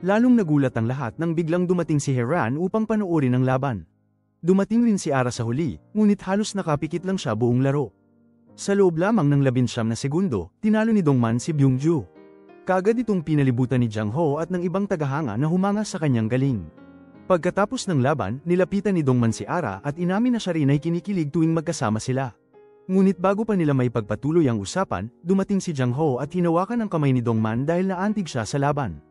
Lalong nagulat ang lahat nang biglang dumating si Haran upang panoorin ang laban. Dumating rin si Ara sa huli, ngunit halos nakapikit lang siya buong laro. Sa loob lamang ng 19 na segundo, tinalo ni Dongman si Byungjo. Kaagad itong pinalibutan ni Jang Ho at ng ibang tagahanga na humanga sa kanyang galing. Pagkatapos ng laban, nilapitan ni Dongman si Ara at inamin na siya rin ay kinikilig tuwing magkasama sila. Ngunit bago pa nila may pagpatuloy ang usapan, dumating si Jang Ho at hinawakan ang kamay ni Dongman dahil naantig siya sa laban.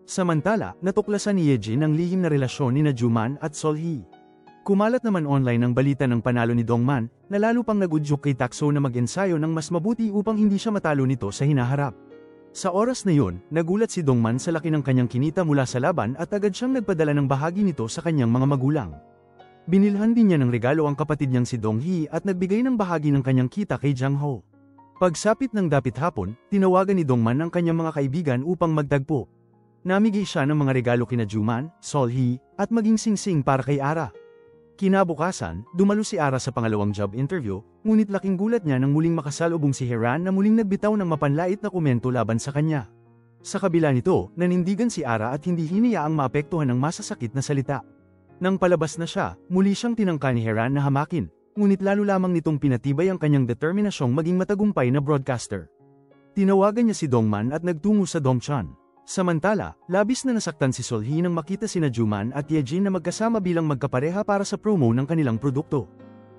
Samantala, natuklasan ni Yejin ang lihim na relasyon ni Juman at Solhee. Kumalat naman online ang balita ng panalo ni Dongman, na lalo pang nagudyok kay Takso na mag-ensayo ng mas mabuti upang hindi siya matalo nito sa hinaharap. Sa oras na yun, nagulat si Dongman sa laki ng kanyang kinita mula sa laban at agad siyang nagpadala ng bahagi nito sa kanyang mga magulang. Binilhan din niya ng regalo ang kapatid niyang si Donghee at nagbigay ng bahagi ng kanyang kita kay Jang Ho. Pagsapit ng dapit hapon, tinawagan ni Dongman ang kanyang mga kaibigan upang magtagpo. Namigay siya ng mga regalo kina Juman, Solhee, at maging singsing para kay Ara. Kinabukasan, dumalo si Ara sa pangalawang job interview, ngunit laking gulat niya nang muling makasalubong si Haran na muling nagbitaw ng mapanlait na komento laban sa kanya. Sa kabila nito, nanindigan si Ara at hindi hinayaang maapektuhan ng masasakit na salita. Nang palabas na siya, muli siyang tinangka ni Haran na hamakin, ngunit lalo lamang nitong pinatibay ang kanyang determinasyong maging matagumpay na broadcaster. Tinawagan niya si Dongman at nagtungo sa Dongchan. Samantala, labis na nasaktan si Solhee nang makita sina Juman at Yejin na magkasama bilang magkapareha para sa promo ng kanilang produkto.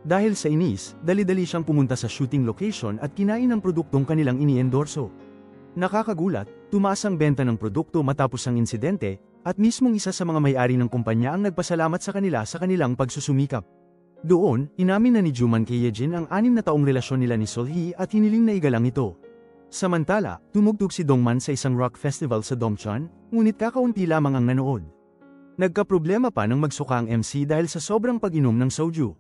Dahil sa inis, dali-dali siyang pumunta sa shooting location at kinain ang produktong kanilang iniendorso. Nakakagulat, tumaas ang benta ng produkto matapos ang insidente, at mismong isa sa mga may-ari ng kumpanya ang nagpasalamat sa kanila sa kanilang pagsusumikap. Doon, inamin na ni Juman kay Yejin ang 6 na taong relasyon nila ni Solhee at hiniling na igalang ito. Samantala, tumugtog si Dongman sa isang rock festival sa Dongchan, ngunit kakaunti lamang ang nanood. Nagkaproblema pa nang magsuka ang MC dahil sa sobrang pag-inom ng soju.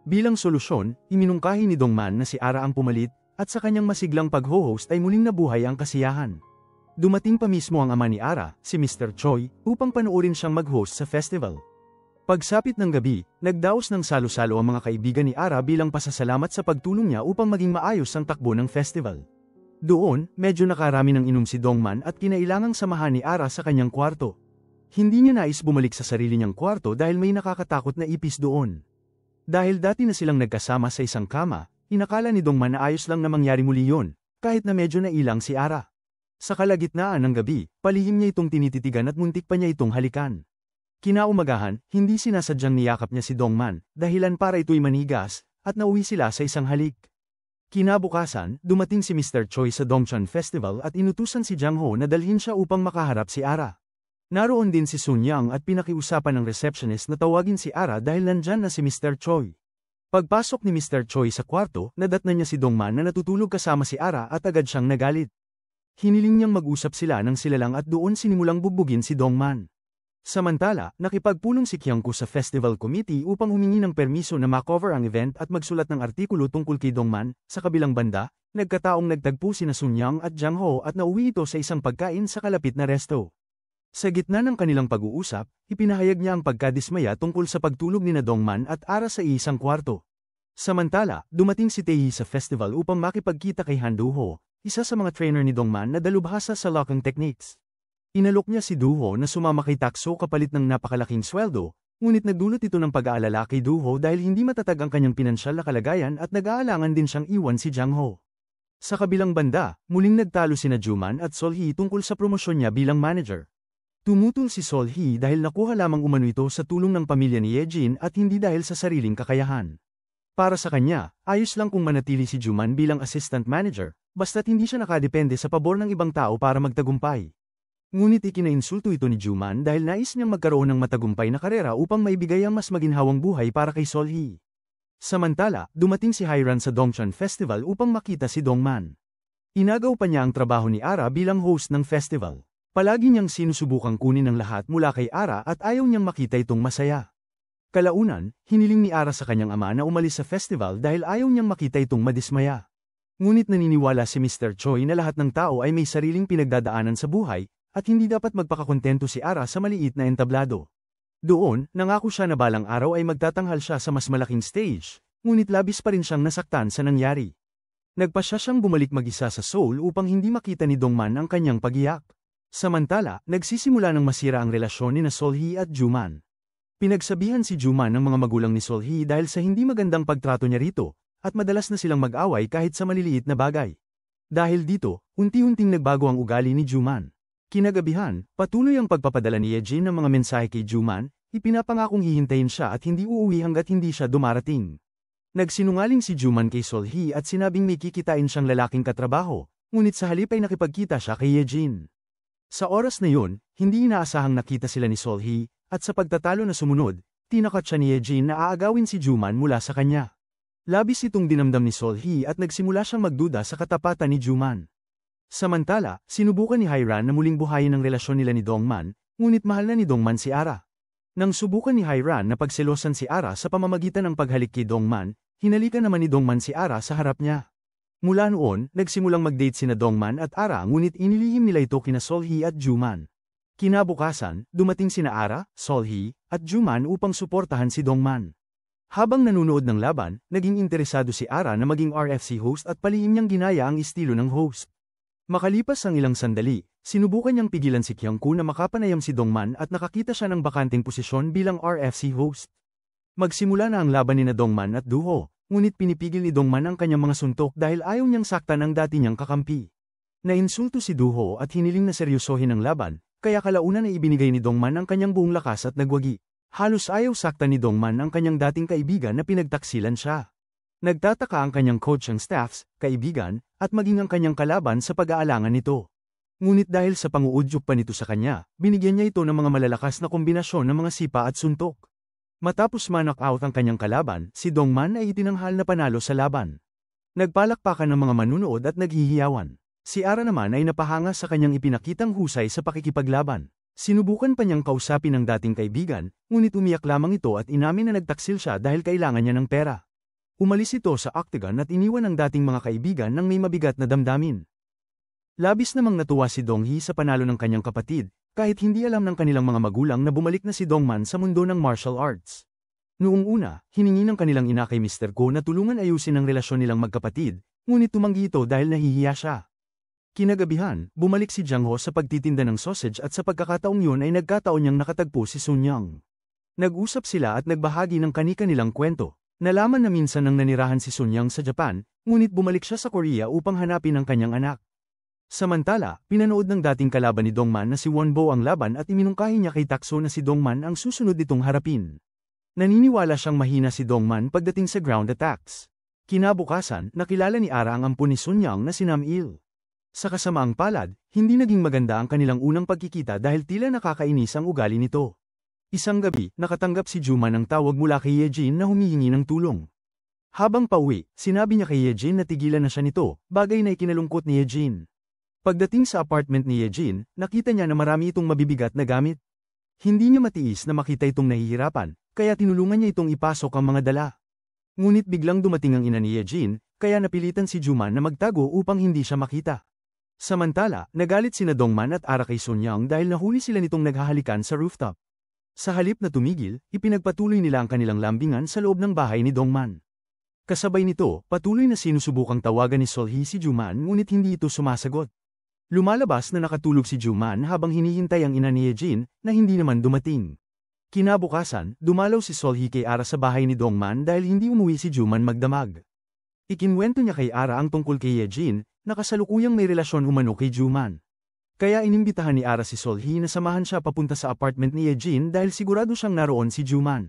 Bilang solusyon, iminungkahi ni Dongman na si Ara ang pumalit, at sa kanyang masiglang pag-ho-host ay muling nabuhay ang kasiyahan. Dumating pa mismo ang ama ni Ara, si Mr. Choi, upang panoorin siyang mag-host sa festival. Pagsapit ng gabi, nagdaos ng salo-salo ang mga kaibigan ni Ara bilang pasasalamat sa pagtulong niya upang maging maayos ang takbo ng festival. Doon, medyo nakarami ng inom si Dongman at kinailangang samahan ni Ara sa kanyang kwarto. Hindi niya nais bumalik sa sarili niyang kwarto dahil may nakakatakot na ipis doon. Dahil dati na silang nagkasama sa isang kama, inakala ni Dongman na ayos lang na mangyari muli yun, kahit na medyo nailang si Ara. Sa kalagitnaan ng gabi, palihim niya itong tinititigan at muntik pa niya itong halikan. Kinaumagahan, hindi sinasadyang niyakap niya si Dongman, dahilan para ito'y manigas, at nauwi sila sa isang halik. Kinabukasan, dumating si Mr. Choi sa Dongchan Festival at inutusan si Jang Ho na dalhin siya upang makaharap si Ara. Naroon din si Sun Yang at pinakiusapan ng receptionist na tawagin si Ara dahil nandyan na si Mr. Choi. Pagpasok ni Mr. Choi sa kwarto, nadatnan niya si Dongman na natutulog kasama si Ara at agad siyang nagalit. Hiniling niyang mag-usap sila nang sila lang at doon sinimulang bugbugin si Dongman. Samantala, nakipagpulong si Kyungko sa festival committee upang humingi ng permiso na makover ang event at magsulat ng artikulo tungkol kay Dongman. Sa kabilang banda, nagkataong nagtagpo sina Sun Yang at Jang Ho at nauwi ito sa isang pagkain sa kalapit na resto. Sa gitna ng kanilang pag-uusap, ipinahayag niya ang pagkadismaya tungkol sa pagtulog ni Dongman at Ara sa isang kwarto. Samantala, dumating si Taehi sa festival upang makipagkita kay Han Do-ho, isa sa mga trainer ni Dongman na dalubhasa sa locking techniques. Inalok niya si Do-ho na sumama kay Takso kapalit ng napakalaking sweldo, ngunit nagdulot ito ng pag-aalala kay Do-ho dahil hindi matatag ang kanyang pinansyal na kalagayan at nag-aalangan din siyang iwan si Jang Ho. Sa kabilang banda, muling nagtalo sina Juman at Solhee tungkol sa promosyon niya bilang manager. Tumutol si Solhee dahil nakuha lamang umano ito sa tulong ng pamilya ni Yejin at hindi dahil sa sariling kakayahan. Para sa kanya, ayos lang kung manatili si Juman bilang assistant manager, basta't hindi siya nakadepende sa pabor ng ibang tao para magtagumpay. Ngunit ikinainsulto ito ni Juman dahil nais niyang magkaroon ng matagumpay na karera upang maibigay ang mas maginhawang buhay para kay Solhee. Samantala, dumating si Hairan sa Dongchan Festival upang makita si Dongman. Inagaw pa niya ang trabaho ni Ara bilang host ng festival. Palagi niyang sinusubukang kunin ang lahat mula kay Ara at ayaw niyang makita itong masaya. Kalaunan, hiniling ni Ara sa kanyang ama na umalis sa festival dahil ayaw niyang makita itong madismaya. Ngunit naniniwala si Mr. Choi na lahat ng tao ay may sariling pinagdadaanan sa buhay, at hindi dapat magpakakontento si Ara sa maliit na entablado. Doon, nangako siya na balang araw ay magtatanghal siya sa mas malaking stage, ngunit labis pa rin siyang nasaktan sa nangyari. Nagpasya siyang bumalik mag-isa sa Seoul upang hindi makita ni Dongman ang kanyang pagiyak. Samantala, nagsisimula ng masira ang relasyon ni Solhee at Juman. Pinagsabihan si Juman ng mga magulang ni Solhee dahil sa hindi magandang pagtrato niya rito, at madalas na silang mag-away kahit sa maliliit na bagay. Dahil dito, unti-unting nagbago ang ugali ni Juman. Kinagabihan, patuloy ang pagpapadala ni Yejin ng mga mensahe kay Juman, ipinapangakong hihintayin siya at hindi uuwi hanggat hindi siya dumarating. Nagsinungaling si Juman kay Solhee at sinabing may kikitain siyang lalaking katrabaho, ngunit sa halip ay nakipagkita siya kay Yejin. Sa oras na yun, hindi inaasahang nakita sila ni Solhee, at sa pagtatalo na sumunod, tinakat siya ni Yejin na aagawin si Juman mula sa kanya. Labis itong dinamdam ni Solhee at nagsimula siyang magduda sa katapatan ni Juman. Samantala, sinubukan ni Hairan na muling buhayin ang relasyon nila ni Dongman, ngunit mahal na ni Dongman si Ara. Nang subukan ni Hairan na pagselosan si Ara sa pamamagitan ng paghalik kay Dongman, hinalikan naman ni Dongman si Ara sa harap niya. Mula noon, nagsimulang mag-date sina Dongman at Ara ngunit inilihim nila ito kina Solhee at Juman. Kinabukasan, dumating sina Ara, Solhee, at Juman upang suportahan si Dongman. Habang nanunood ng laban, naging interesado si Ara na maging RFC host at palihim niyang ginaya ang estilo ng host. Makalipas ang ilang sandali, sinubukan niyang pigilan si Kyungko na makapanayam si Dongman at nakakita siya ng bakanting posisyon bilang RFC host. Magsimula na ang laban ni Dongman at Duho, ngunit pinipigil ni Dongman ang kanyang mga suntok dahil ayaw niyang saktan ang dati niyang kakampi. Nainsulto si Duho at hiniling na seryosohin ang laban, kaya kalaunan ay ibinigay ni Dongman ang kanyang buong lakas at nagwagi. Halos ayaw saktan ni Dongman ang kanyang dating kaibigan na pinagtaksilan siya. Nagtataka ang kanyang coach ang staffs, kaibigan, at maging ang kanyang kalaban sa pag-aalangan nito. Ngunit dahil sa panguudyok pa nito sa kanya, binigyan niya ito ng mga malalakas na kombinasyon ng mga sipa at suntok. Matapos ma-knock-out ang kanyang kalaban, si Dongman ay itinanghal na panalo sa laban. Nagpalakpakan ng mga manunood at naghihiyawan. Si Ara naman ay napahanga sa kanyang ipinakitang husay sa pakikipaglaban. Sinubukan pa niyang kausapin ang dating kaibigan, ngunit umiyak lamang ito at inamin na nagtaksil siya dahil kailangan niya ng pera. Umalis ito sa octagon at iniwan ang dating mga kaibigan ng may mabigat na damdamin. Labis namang natuwa si Donghee sa panalo ng kanyang kapatid, kahit hindi alam ng kanilang mga magulang na bumalik na si Dongman sa mundo ng martial arts. Noong una, hiningi ng kanilang ina kay Mr. Ko na tulungan ayusin ang relasyon nilang magkapatid, ngunit tumanggi ito dahil nahihiya siya. Kinagabihan, bumalik si Jang Ho sa pagtitinda ng sausage at sa pagkakataong yun ay nagkataon niyang nakatagpo si Sun Young. Nag-usap sila at nagbahagi ng kani-kanilang kwento. Nalaman na minsan nang nanirahan si Sun Young sa Japan, ngunit bumalik siya sa Korea upang hanapin ang kanyang anak. Samantala, pinanood ng dating kalaban ni Dongman na si Wonbo ang laban at iminungkahi niya kay Takso na si Dongman ang susunod nitong harapin. Naniniwala siyang mahina si Dongman pagdating sa ground attacks. Kinabukasan, nakilala ni Ara ang ampun ni Sun Young na si Nam-il. Sa kasamaang palad, hindi naging maganda ang kanilang unang pagkikita dahil tila nakakainis ang ugali nito. Isang gabi, nakatanggap si Juman ng tawag mula kay Yejin na humihingi ng tulong. Habang pauwi, sinabi niya kay Yejin na tigilan na siya nito, bagay na ikinalungkot ni Yejin. Pagdating sa apartment ni Yejin, nakita niya na marami itong mabibigat na gamit. Hindi niya matiis na makita itong nahihirapan, kaya tinulungan niya itong ipasok ang mga dala. Ngunit biglang dumating ang ina ni Yejin, kaya napilitan si Juman na magtago upang hindi siya makita. Samantala, nagalit sina Dongman at Ara kay Sun Young dahil nahuli sila nitong naghahalikan sa rooftop. Sa halip na tumigil, ipinagpatuloy nila ang kanilang lambingan sa loob ng bahay ni Dongman. Kasabay nito, patuloy na sinusubukang tawagan ni Solhee si Juman ngunit hindi ito sumasagot. Lumalabas na nakatulog si Juman habang hinihintay ang ina ni Yejin na hindi naman dumating. Kinabukasan, dumalaw si Solhee kay Ara sa bahay ni Dongman dahil hindi umuwi si Juman magdamag. Ikinwento niya kay Ara ang tungkol kay Yejin, na kasalukuyang may relasyon umano kay Juman. Kaya inimbitahan ni Ara si Solhee na samahan siya papunta sa apartment ni Yejin dahil sigurado siyang naroon si Juman.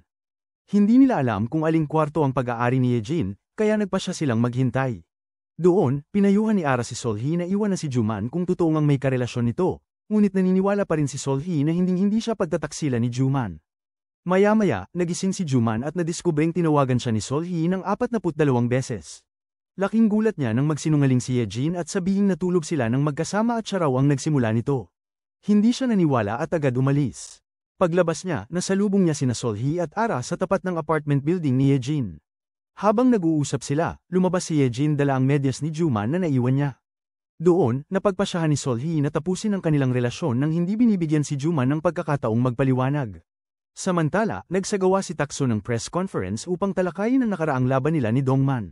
Hindi nila alam kung aling kwarto ang pag-aari ni Yejin, kaya nagpasya silang maghintay. Doon, pinayuhan ni Ara si Solhee na iwan na si Juman kung totoong ang may karelasyon nito, ngunit naniniwala pa rin si Solhee na hindi siya pagtataksila ni Juman. Maya-maya, nagising si Juman at nadiskubreng tinawagan siya ni Solhee ng 42 beses. Laking gulat niya nang magsinungaling si Yejin at sabihing natulog sila ng magkasama at siya raw ang nagsimula nito. Hindi siya naniwala at agad umalis. Paglabas niya, nasalubong niya sina Solhee at Ara sa tapat ng apartment building ni Yejin. Habang nag-uusap sila, lumabas si Yejin dala ang medyas ni Juman na naiwan niya. Doon, napagpasyahan ni Solhee na tapusin ang kanilang relasyon nang hindi binibigyan si Juman ng pagkakataong magpaliwanag. Samantala, nagsagawa si Takso ng press conference upang talakayin ang nakaraang laban nila ni Dongman.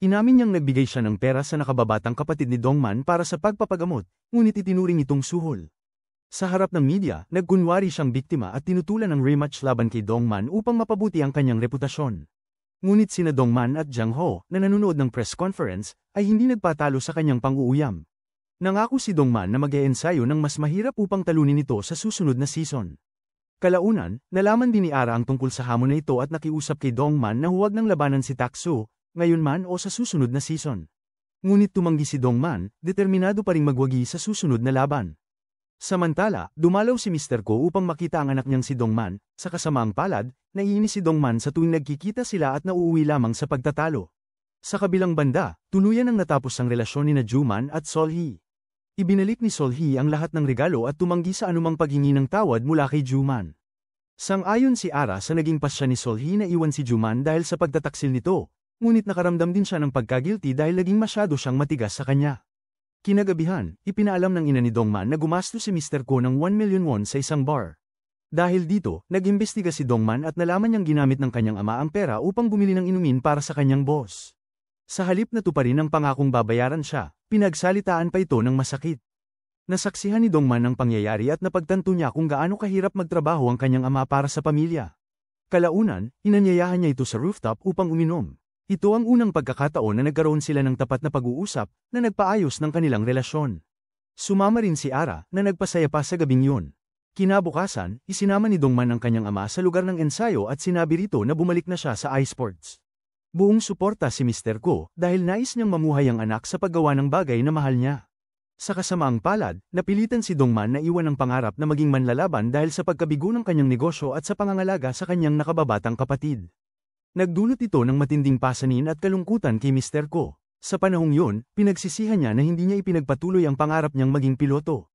Inamin niyang nagbigay siya ng pera sa nakababatang kapatid ni Dongman para sa pagpapagamot, ngunit itinuring itong suhol. Sa harap ng media, nagkunwari siyang biktima at tinutulan ng rematch laban kay Dongman upang mapabuti ang kanyang reputasyon. Ngunit sina Dongman at Jang Ho, na nanonood ng press conference, ay hindi nagpatalo sa kanyang pang-uuyam. Nangako si Dongman na mag-e-ensayo ng mas mahirap upang talunin ito sa susunod na season. Kalaunan, nalaman din ni Ara ang tungkol sa hamon na ito at nakiusap kay Dongman na huwag nang labanan si Takso, ngayon man o sa susunod na season. Ngunit tumanggi si Dongman, determinado pa ring magwagi sa susunod na laban. Samantala, dumalaw si Mr. Ko upang makita ang anak niyang si Dongman, sa kasamaang palad, naiinis si Dongman sa tuwing nagkikita sila at nauuwi lamang sa pagtatalo. Sa kabilang banda, tuluyan ang natapos ang relasyon ni Juman at Solhee. Ibinalik ni Solhee ang lahat ng regalo at tumanggi sa anumang paghingi ng tawad mula kay Juman. Sang-ayon si Ara sa naging pasya ni Solhee na iwan si Juman dahil sa pagtataksil nito, ngunit nakaramdam din siya ng pagkagilty dahil naging masyado siyang matigas sa kanya. Kinagabihan, ipinaalam ng ina ni Dongman na gumastos si Mr. Ko ng 1 million won sa isang bar. Dahil dito, nag-imbestiga si Dongman at nalaman niyang ginamit ng kanyang ama ang pera upang bumili ng inumin para sa kanyang boss. Sa halip na tuparin ang pangakong babayaran siya, pinagsalitaan pa ito ng masakit. Nasaksihan ni Dongman ang pangyayari at napagtanto niya kung gaano kahirap magtrabaho ang kanyang ama para sa pamilya. Kalaunan, inanyayahan niya ito sa rooftop upang uminom. Ito ang unang pagkakataon na nagkaroon sila ng tapat na pag-uusap na nagpaayos ng kanilang relasyon. Sumama rin si Ara na nagpasaya pa sa gabing yun. Kinabukasan, isinama ni Dongman ang kanyang ama sa lugar ng ensayo at sinabi rito na bumalik na siya sa iSports. Buong suporta si Mr. Ko dahil nais niyang mamuhay ang anak sa paggawa ng bagay na mahal niya. Sa kasamaang palad, napilitan si Dongman na iwan ang pangarap na maging manlalaban dahil sa pagkabigo ng kanyang negosyo at sa pangangalaga sa kanyang nakababatang kapatid. Nagdulot ito ng matinding pasanin at kalungkutan kay Mr. Ko. Sa panahong yun, pinagsisihan niya na hindi niya ipinagpatuloy ang pangarap niyang maging piloto.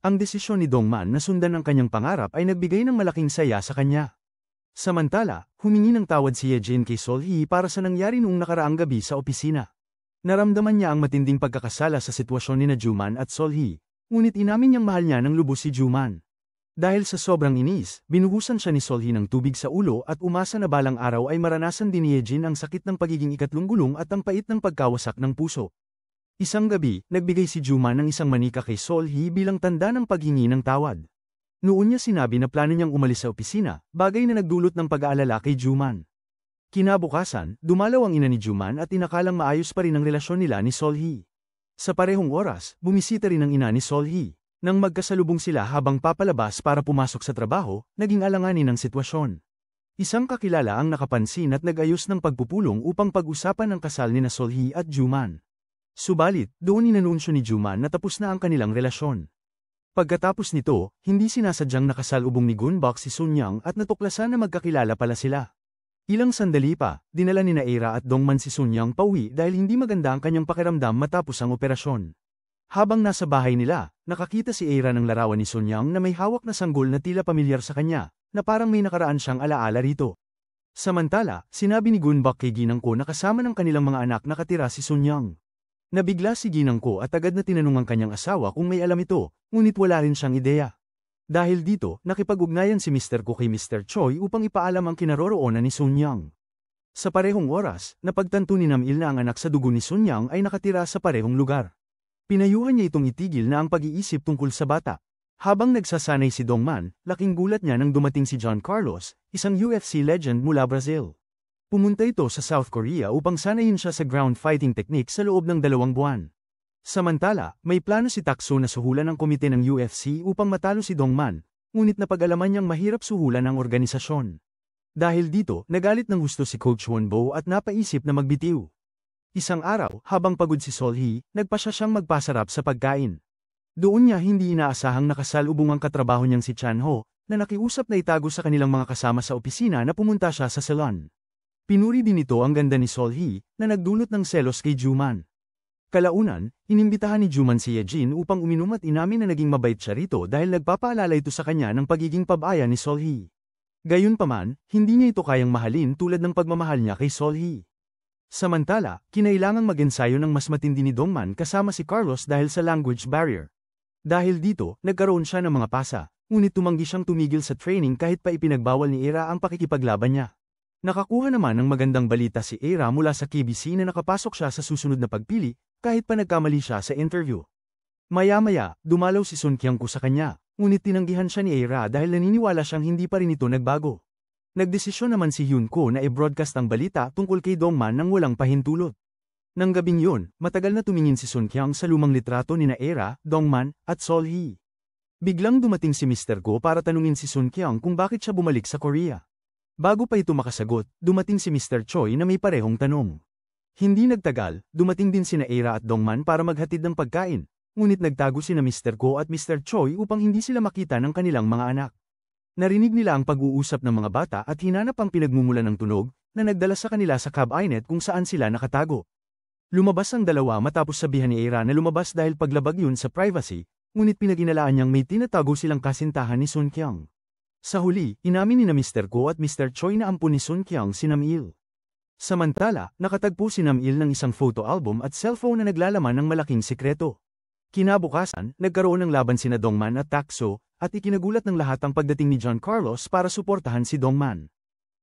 Ang desisyon ni Dongman na sundan ang kanyang pangarap ay nagbigay ng malaking saya sa kanya. Samantala, humingi ng tawad si Yejin kay Solhee para sa nangyari noong nakaraang gabi sa opisina. Naramdaman niya ang matinding pagkakasala sa sitwasyon ni Juman at Solhee, ngunit inamin niyang mahal niya ng lubos si Juman. Dahil sa sobrang inis, binuhusan siya ni Solhee ng tubig sa ulo at umasa na balang araw ay maranasan din ni Yejin ang sakit ng pagiging ikatlong gulong at ang pait ng pagkawasak ng puso. Isang gabi, nagbigay si Juman ng isang manika kay Solhee bilang tanda ng paghingi ng tawad. Noon niya sinabi na plano niyang umalis sa opisina, bagay na nagdulot ng pag-aalala kay Juman. Kinabukasan, dumalaw ang ina ni Juman at inakalang maayos pa rin ang relasyon nila ni Solhee. Sa parehong oras, bumisita rin ang ina ni Solhee. Nang magkasalubong sila habang papalabas para pumasok sa trabaho, naging alanganin ang sitwasyon. Isang kakilala ang nakapansin at nag-ayos ng pagpupulong upang pag-usapan ang kasal ni Solhee at Juman. Subalit, doon inanunsyo ni Juman na tapos na ang kanilang relasyon. Pagkatapos nito, hindi sinasadyang nakasalubong ni Gunbok si Sunyang at natuklasan na magkakilala pala sila. Ilang sandali pa, dinala ni Eira at Dongman si Sunyang pauwi dahil hindi maganda ang kanyang pakiramdam matapos ang operasyon. Habang nasa bahay nila, nakakita si Eira ng larawan ni Sunyang na may hawak na sanggol na tila pamilyar sa kanya, na parang may nakaraan siyang alaala rito. Samantala, sinabi ni Gunbok kay Ginang Ko na kasama ng kanilang mga anak nakatira si Sunyang. Nabigla si Ginang Ko at agad na tinanong ang kanyang asawa kung may alam ito, ngunit wala rin siyang ideya. Dahil dito, nakipag-ugnayan si Mr. Ko kay Mr. Choi upang ipaalam ang kinaroroonan ni Sunyang. Sa parehong oras, napagtanto ni Namil na ang anak sa dugo ni Sunyang ay nakatira sa parehong lugar. Pinayuhan niya itong itigil na ang pag-iisip tungkol sa bata. Habang nagsasanay si Dongman, laking gulat niya nang dumating si John Carlos, isang UFC legend mula Brazil. Pumunta ito sa South Korea upang sanayin siya sa ground fighting technique sa loob ng 2 buwan. Samantala, may plano si Takso na suhulan ng komite ng UFC upang matalo si Dongman, ngunit napag-alaman niyang mahirap suhulan ang organisasyon. Dahil dito, nagalit ng husto si Coach Wonbo at napaisip na magbitiw. Isang araw, habang pagod si Solhee, nagpasya siyang magpasarap sa pagkain. Doon niya hindi inaasahang nakasalubong ang katrabaho niyang si Chanho, na nakiusap na itago sa kanilang mga kasama sa opisina na pumunta siya sa salon. Pinuri din ito ang ganda ni Solhee, na nagdulot ng selos kay Juman. Kalaunan, inimbitahan ni Juman si Yejin upang uminom at inamin na naging mabait siya rito dahil nagpapaalala ito sa kanya ng pagiging pabaya ni Solhee. Gayunpaman, hindi niya ito kayang mahalin tulad ng pagmamahal niya kay Solhee. Samantala, kinailangang mag-ensayo ng mas matindi ni Dongman kasama si Carlos dahil sa language barrier. Dahil dito, nagkaroon siya ng mga pasa, ngunit tumanggi siyang tumigil sa training kahit pa ipinagbawal ni Era ang pakikipaglaban niya. Nakakuha naman ng magandang balita si Era mula sa KBC na nakapasok siya sa susunod na pagpili, kahit pa nagkamali siya sa interview. Maya-maya, dumalaw si Sun Kyung sa kanya, ngunit tinanggihan siya ni Era dahil naniniwala siyang hindi pa rin ito nagbago. Nagdesisyon naman si Hyun Ko na i-broadcast ang balita tungkol kay Dongman nang walang pahintulot. Nang gabing yun, matagal na tumingin si Sun Kyung sa lumang litrato nina Era, Dongman, at Solhee. Biglang dumating si Mr. Go para tanungin si Sun Kyung kung bakit siya bumalik sa Korea. Bago pa ito makasagot, dumating si Mr. Choi na may parehong tanong. Hindi nagtagal, dumating din sina Era at Dongman para maghatid ng pagkain, ngunit nagtago sina Mr. Go at Mr. Choi upang hindi sila makita ng kanilang mga anak. Narinig nila ang pag-uusap ng mga bata at hinanap ang pinagmumulan ng tunog na nagdala sa kanila sa cabinet kung saan sila nakatago. Lumabas ang dalawa matapos sabihan ni Era na lumabas dahil paglabag yun sa privacy, ngunit pinaginalaan niyang may tinatago silang kasintahan ni Sun Kyung. Sa huli, inamin ni na Mr. Go at Mr. Choi na ampun ni Sun Kyung si Nam-il. Samantala, nakatagpo si Nam-il ng isang photo album at cellphone na naglalaman ng malaking sikreto. Kinabukasan, nagkaroon ng laban sina Dongman at Tak-soo, at ikinagulat ng lahat ang pagdating ni John Carlos para suportahan si Dongman.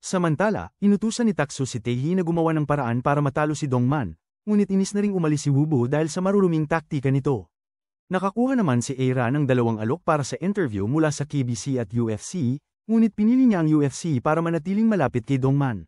Samantala, inutusan ni Tak-soo si Taehee na gumawa ng paraan para matalo si Dongman, ngunit inis na ring umalis si Woo-bo dahil sa maruruming taktika nito. Nakakuha naman si Era ng 2 alok para sa interview mula sa KBC at UFC, ngunit pinili niya ang UFC para manatiling malapit kay Dongman.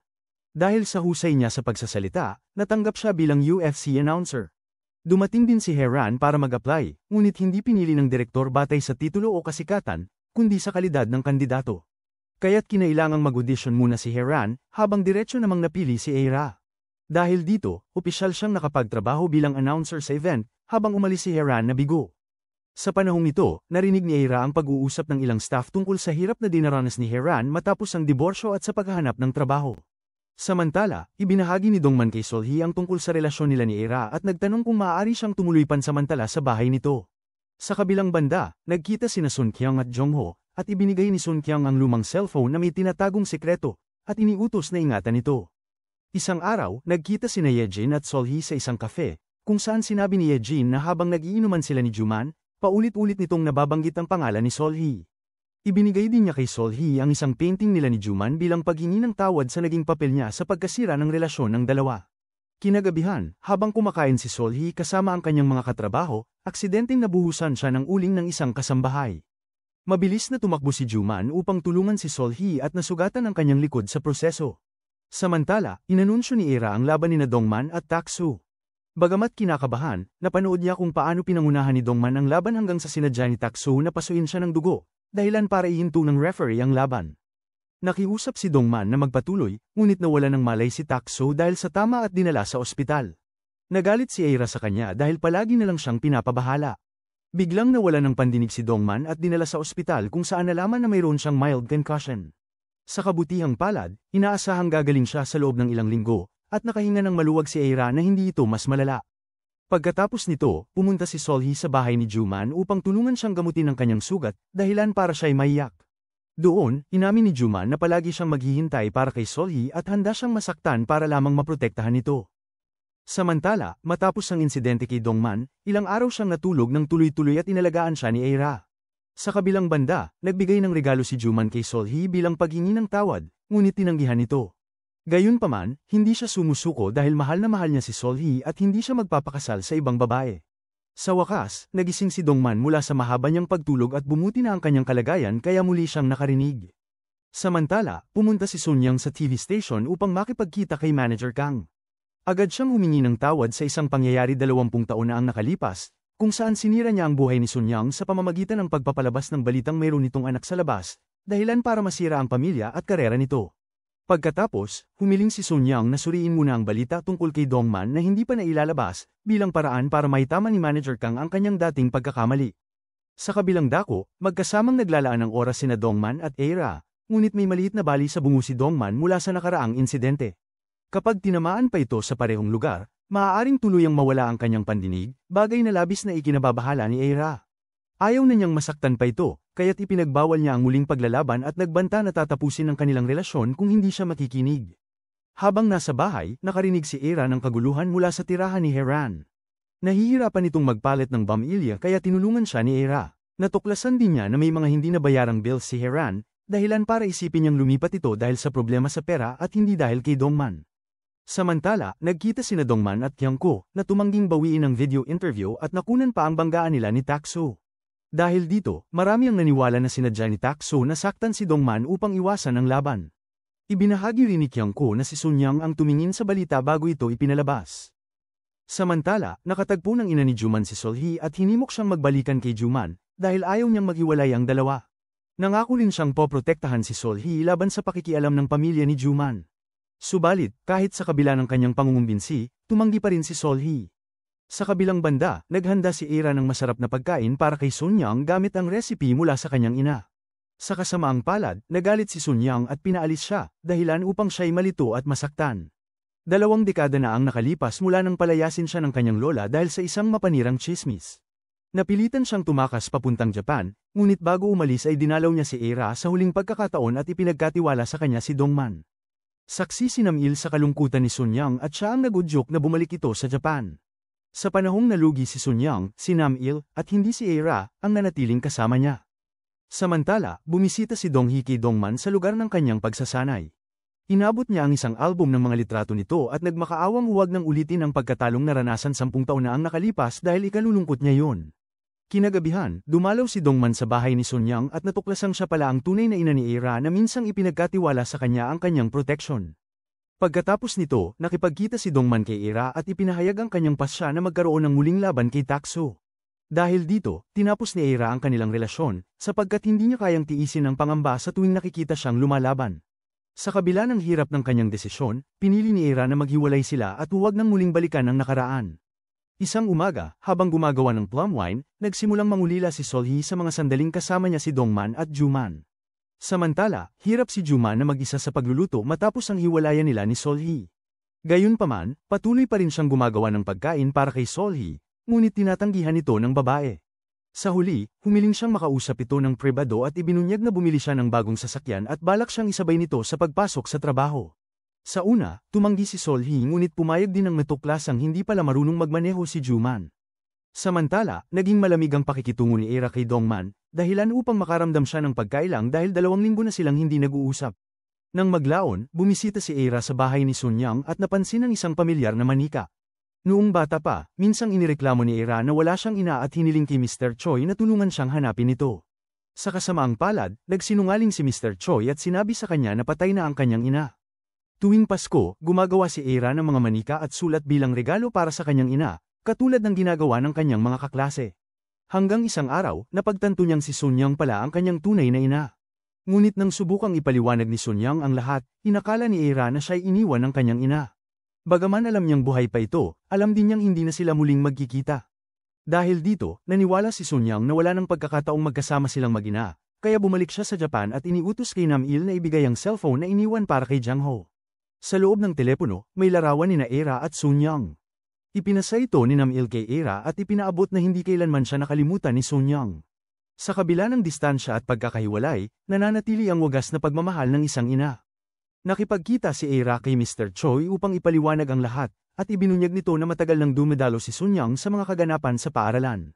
Dahil sa husay niya sa pagsasalita, natanggap siya bilang UFC announcer. Dumating din si Heran para mag-apply, ngunit hindi pinili ng direktor batay sa titulo o kasikatan, kundi sa kalidad ng kandidato. Kaya't kinailangang mag-audition muna si Heran, habang diretsyo namang napili si Era. Dahil dito, opisyal siyang nakapagtrabaho bilang announcer sa event, habang umalis si Heran na bigo. Sa panahong ito, narinig ni Era ang pag-uusap ng ilang staff tungkol sa hirap na dinaranas ni Heran matapos ang diborsyo at sa paghahanap ng trabaho. Samantala, ibinahagi ni Dongman kay Solhee ang tungkol sa relasyon nila ni Era at nagtanong kung maaari siyang tumuloy pansamantala sa bahay nito. Sa kabilang banda, nagkita sina Sun Kyung at Jongho, at ibinigay ni Sun Kyung ang lumang cellphone na may tinatagong sekreto, at iniutos na ingatan ito. Isang araw, nagkita sina Yejin at Solhee sa isang cafe, kung saan sinabi ni Yejin na habang nag-iinuman sila ni Juman, paulit-ulit nitong nababanggit ang pangalan ni Solhee. Ibinigay din niya kay Solhee ang isang painting nila ni Juman bilang paghingi ng tawad sa naging papel niya sa pagkasira ng relasyon ng dalawa. Kinagabihan, habang kumakain si Solhee kasama ang kanyang mga katrabaho, aksidenteng nabuhusan siya ng uling ng isang kasambahay. Mabilis na tumakbo si Juman upang tulungan si Solhee at nasugatan ang kanyang likod sa proseso. Samantala, inanunsyo ni Era ang laban ni Dongman at Tak-soo. Bagamat kinakabahan, napanood niya kung paano pinangunahan ni Dongman ang laban hanggang sa sinadya ni Tak-soo na pasuin siya ng dugo, dahilan para ihinto ng referee ang laban. Nakiusap si Dongman na magpatuloy, ngunit nawala ng malay si Tak-soo dahil sa tama at dinala sa ospital. Nagalit si Era sa kanya dahil palagi na lang siyang pinapabahala. Biglang nawala ng pandinig si Dongman at dinala sa ospital kung saan nalaman na mayroon siyang mild concussion. Sa kabutihang palad, inaasahang gagaling siya sa loob ng ilang linggo, at nakahinga ng maluwag si Era na hindi ito mas malala. Pagkatapos nito, pumunta si Solhee sa bahay ni Juman upang tulungan siyang gamutin ang kanyang sugat, dahilan para siya'y maiyak. Doon, inamin ni Juman na palagi siyang maghihintay para kay Solhee at handa siyang masaktan para lamang maprotektahan ito. Samantala, matapos ang insidente kay Dongman, ilang araw siyang natulog ng tuloy-tuloy at inalagaan siya ni Era. Sa kabilang banda, nagbigay ng regalo si Juman kay Solhee bilang paghingi ng tawad, ngunit tinanggihan ito. Gayunpaman, hindi siya sumusuko dahil mahal na mahal niya si Solhee at hindi siya magpapakasal sa ibang babae. Sa wakas, nagising si Dongman mula sa mahaba niyang pagtulog at bumuti na ang kanyang kalagayan kaya muli siyang nakarinig. Samantala, pumunta si Sun Young sa TV station upang makipagkita kay Manager Kang. Agad siyang humingi ng tawad sa isang pangyayari 20 taon na ang nakalipas, kung saan sinira niya ang buhay ni Sun Young sa pamamagitan ng pagpapalabas ng balitang mayroon nitong anak sa labas, dahilan para masira ang pamilya at karera nito. Pagkatapos, humiling si Sun Yang na suriin muna ang balita tungkol kay Dongman na hindi pa nailalabas, bilang paraan para maitama ni Manager Kang ang kanyang dating pagkakamali. Sa kabilang dako, magkasamang naglalaan ng oras sina Dongman at Eira, ngunit may maliit na bali sa bungo si Dongman mula sa nakaraang insidente. Kapag tinamaan pa ito sa parehong lugar, maaaring tuluyang mawala ang kanyang pandinig, bagay na labis na ikinababahala ni Eira. Ayaw na niyang masaktan pa ito, kaya't ipinagbawal niya ang muling paglalaban at nagbanta na tatapusin ang kanilang relasyon kung hindi siya makikinig. Habang nasa bahay, nakarinig si Eira ng kaguluhan mula sa tirahan ni Heran. Nahihirapan itong magpalit ng pamilya kaya tinulungan siya ni Eira. Natuklasan din niya na may mga hindi nabayarang bills si Heran, dahilan para isipin niyang lumipat ito dahil sa problema sa pera at hindi dahil kay Dongman. Samantala, nagkita sina Dongman at Kyangko na tumangging bawiin ang video interview at nakunan pa ang banggaan nila ni Takso. Dahil dito, marami ang naniwala na sinadya ni Takso na saktan si Dongman upang iwasan ang laban. Ibinahagi rin ni Kyangko na si Sun Yang ang tumingin sa balita bago ito ipinalabas. Samantala, nakatagpo ng ina ni Juman si Solhee at hinimok siyang magbalikan kay Juman, dahil ayaw niyang maghiwalay ang dalawa. Nangako rin siyang poprotektahan si Solhee laban sa pakikialam ng pamilya ni Juman. Subalit, kahit sa kabila ng kanyang pangungumbinsi, tumanggi pa rin si Solhee. Sa kabilang banda, naghanda si Eira ng masarap na pagkain para kay Sun Yang gamit ang recipe mula sa kanyang ina. Sa kasamaang palad, nagalit si Sun Yang at pinaalis siya, dahilan upang siya'y malito at masaktan. 2 dekada na ang nakalipas mula nang palayasin siya ng kanyang lola dahil sa isang mapanirang tsismis. Napilitan siyang tumakas papuntang Japan, ngunit bago umalis ay dinalaw niya si Eira sa huling pagkakataon at ipinagkatiwala sa kanya si Dongman. Saksi si Nam-il sa kalungkutan ni Sun Yang at siya ang nagudyok na bumalik ito sa Japan. Sa panahong nalugi si Sun Yang, si Nam-il, at hindi si Eira, ang nanatiling kasama niya. Samantala, bumisita si Dong-hee kay Dongman sa lugar ng kanyang pagsasanay. Inabot niya ang isang album ng mga litrato nito at nagmakaawang huwag nang ulitin ang pagkatalong naranasan 10 taon na ang nakalipas dahil ikalulungkot niya yon. Kinagabihan, dumalaw si Dongman sa bahay ni Sun Yang at natuklasang siya pala ang tunay na ina ni Eira na minsang ipinagkatiwala sa kanya ang kanyang proteksyon. Pagkatapos nito, nakipagkita si Dongman kay Eira at ipinahayag ang kanyang pasya na magkaroon ng muling laban kay Takso. Dahil dito, tinapos ni Eira ang kanilang relasyon, sapagkat hindi niya kayang tiisin ang pangamba sa tuwing nakikita siyang lumalaban. Sa kabila ng hirap ng kanyang desisyon, pinili ni Eira na maghiwalay sila at huwag nang muling balikan ang nakaraan. Isang umaga, habang gumagawa ng plum wine, nagsimulang mangulila si Solhee sa mga sandaling kasama niya si Dongman at Juman. Samantala, hirap si Juman na mag-isa sa pagluluto matapos ang hiwalayan nila ni Solhee. Gayunpaman, patuloy pa rin siyang gumagawa ng pagkain para kay Solhee, ngunit tinatanggihan ito ng babae. Sa huli, humiling siyang makausap ito ng pribado at ibinunyag na bumili siya ng bagong sasakyan at balak siyang isabay nito sa pagpasok sa trabaho. Sa una, tumanggi si Solhee ngunit pumayag din ng natuklasang hindi pala marunong magmaneho si Juman. Samantala, naging malamig ang pakikitungo ni Eira kay Dongman, dahilan upang makaramdam siya ng pagkailang dahil 2 linggo na silang hindi nag-uusap. Nang maglaon, bumisita si Eira sa bahay ni Sun Yang at napansin ang isang pamilyar na manika. Noong bata pa, minsang inireklamo ni Eira na wala siyang ina at hiniling kay Mr. Choi na tulungan siyang hanapin ito. Sa kasamaang palad, nagsinungaling si Mr. Choi at sinabi sa kanya na patay na ang kanyang ina. Tuwing Pasko, gumagawa si Eira ng mga manika at sulat bilang regalo para sa kanyang ina, katulad ng ginagawa ng kanyang mga kaklase. Hanggang isang araw, napagtanto niyang si Sun Yang pala ang kanyang tunay na ina. Ngunit nang subukang ipaliwanag ni Sun Yang ang lahat, inakala ni Eira na siya'y iniwan ng kanyang ina. Bagaman alam niyang buhay pa ito, alam din niyang hindi na sila muling magkikita. Dahil dito, naniwala si Sun Yang na wala ng pagkakataong magkasama silang mag-ina, kaya bumalik siya sa Japan at iniutos kay Nam-il na ibigay ang cellphone na iniwan para kay Jang Ho. Sa loob ng telepono, may larawan ni Eira at Sun Yang. Ipinasa ito ni Nam-il kay Eira at ipinaabot na hindi kailanman siya nakalimutan ni Sun Yang. Sa kabila ng distansya at pagkakahiwalay, nananatili ang wagas na pagmamahal ng isang ina. Nakipagkita si Eira kay Mr. Choi upang ipaliwanag ang lahat, at ibinunyag nito na matagal nang dumedalo si Sun Yang sa mga kaganapan sa paaralan.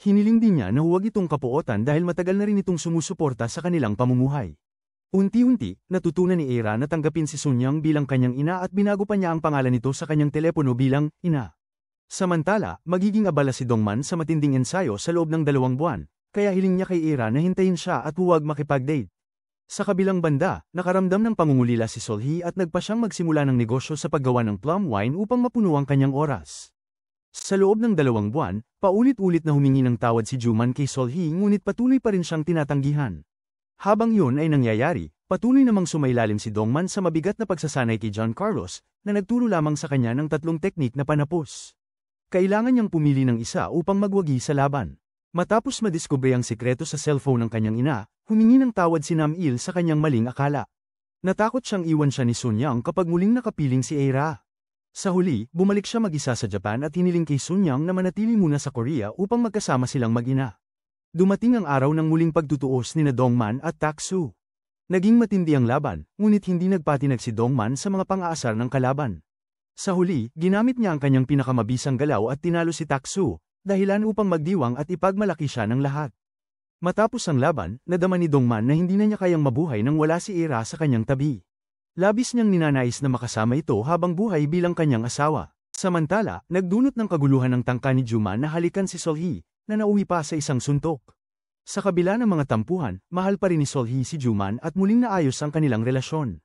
Hiniling din niya na huwag itong kapuotan dahil matagal na rin itong sumusuporta sa kanilang pamumuhay. Unti-unti, natutunan ni Eira na tanggapin si Sun Yang bilang kanyang ina at binago pa niya ang pangalan nito sa kanyang telepono bilang ina. Samantala, magiging abala si Dongman sa matinding ensayo sa loob ng 2 buwan, kaya hiling niya kay Eira na hintayin siya at huwag makipag-date. Sa kabilang banda, nakaramdam ng pangungulila si Solhee at nagpa siyang magsimula ng negosyo sa paggawa ng plum wine upang mapuno ang kanyang oras. Sa loob ng 2 buwan, paulit-ulit na humingi ng tawad si Juman kay Solhee ngunit patuloy pa rin siyang tinatanggihan. Habang yun ay nangyayari, Patuloy namang sumailalim si Dongman sa mabigat na pagsasanay kay John Carlos, na nagturo lamang sa kanya ng 3 teknik na panapos. Kailangan niyang pumili ng isa upang magwagi sa laban. Matapos madiskubre ang sikreto sa cellphone ng kanyang ina, humingi ng tawad si Nam-il sa kanyang maling akala. Natakot siyang iwan siya ni Sun Yang kapag muling nakapiling si Eira. Sa huli, bumalik siya mag-isa sa Japan at hiniling kay Sun Yang na manatili muna sa Korea upang magkasama silang mag-ina. Dumating ang araw ng muling pagtutuos ni Dongman at Tak-su. Naging matindi ang laban, ngunit hindi nagpatinag si Dongman sa mga pang-aasar ng kalaban. Sa huli, ginamit niya ang kanyang pinakamabisang galaw at tinalo si Tak-su, dahilan upang magdiwang at ipagmalaki siya ng lahat. Matapos ang laban, nadama ni Dongman na hindi na niya kayang mabuhay nang wala si Eira sa kanyang tabi. Labis niyang ninanais na makasama ito habang buhay bilang kanyang asawa. Samantala, nagdunot ng kaguluhan ng tangka ni Juman na halikan si Solhee, na nauwi pa sa isang suntok. Sa kabila ng mga tampuhan, mahal pa rin ni Solhee si Juman at muling naayos ang kanilang relasyon.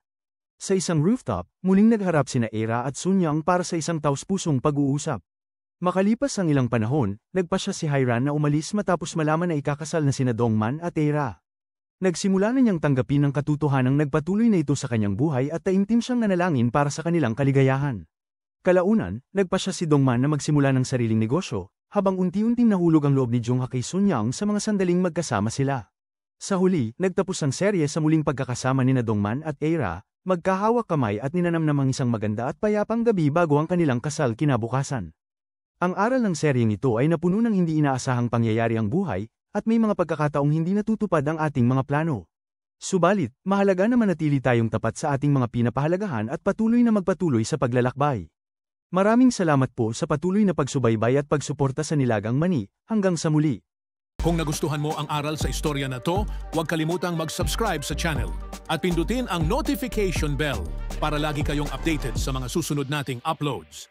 Sa isang rooftop, muling nagharap sina Eira at Sun Yang para sa isang taus-pusong pag-uusap. Makalipas ang ilang panahon, nagpasya si Hairan na umalis matapos malaman na ikakasal na sina Dongman at Eira. Nagsimula na niyang tanggapin ang katotohanang nagpatuloy na ito sa kanyang buhay at taimtim siyang nanalangin para sa kanilang kaligayahan. Kalaunan, nagpasya si Dongman na magsimula ng sariling negosyo, habang unti-unting nahulog ang loob ni Jung-ha kay Sun Yang sa mga sandaling magkasama sila. Sa huli, nagtapos ang serye sa muling pagkakasama ni Dongman at Eira, magkahawak kamay at ninanamnam ang isang maganda at payapang gabi bago ang kanilang kasal kinabukasan. Ang aral ng seryeng ito ay napuno ng hindi inaasahang pangyayari ang buhay, at may mga pagkakataong hindi natutupad ang ating mga plano. Subalit, mahalaga na manatili tayong tapat sa ating mga pinapahalagahan at patuloy na magpatuloy sa paglalakbay. Maraming salamat po sa patuloy na pagsubaybay at pagsuporta sa Nilagang Mani. Hanggang sa muli. Kung nagustuhan mo ang aral sa istorya na to, huwag kalimutang mag-subscribe sa channel at pindutin ang notification bell para lagi kayong updated sa mga susunod nating uploads.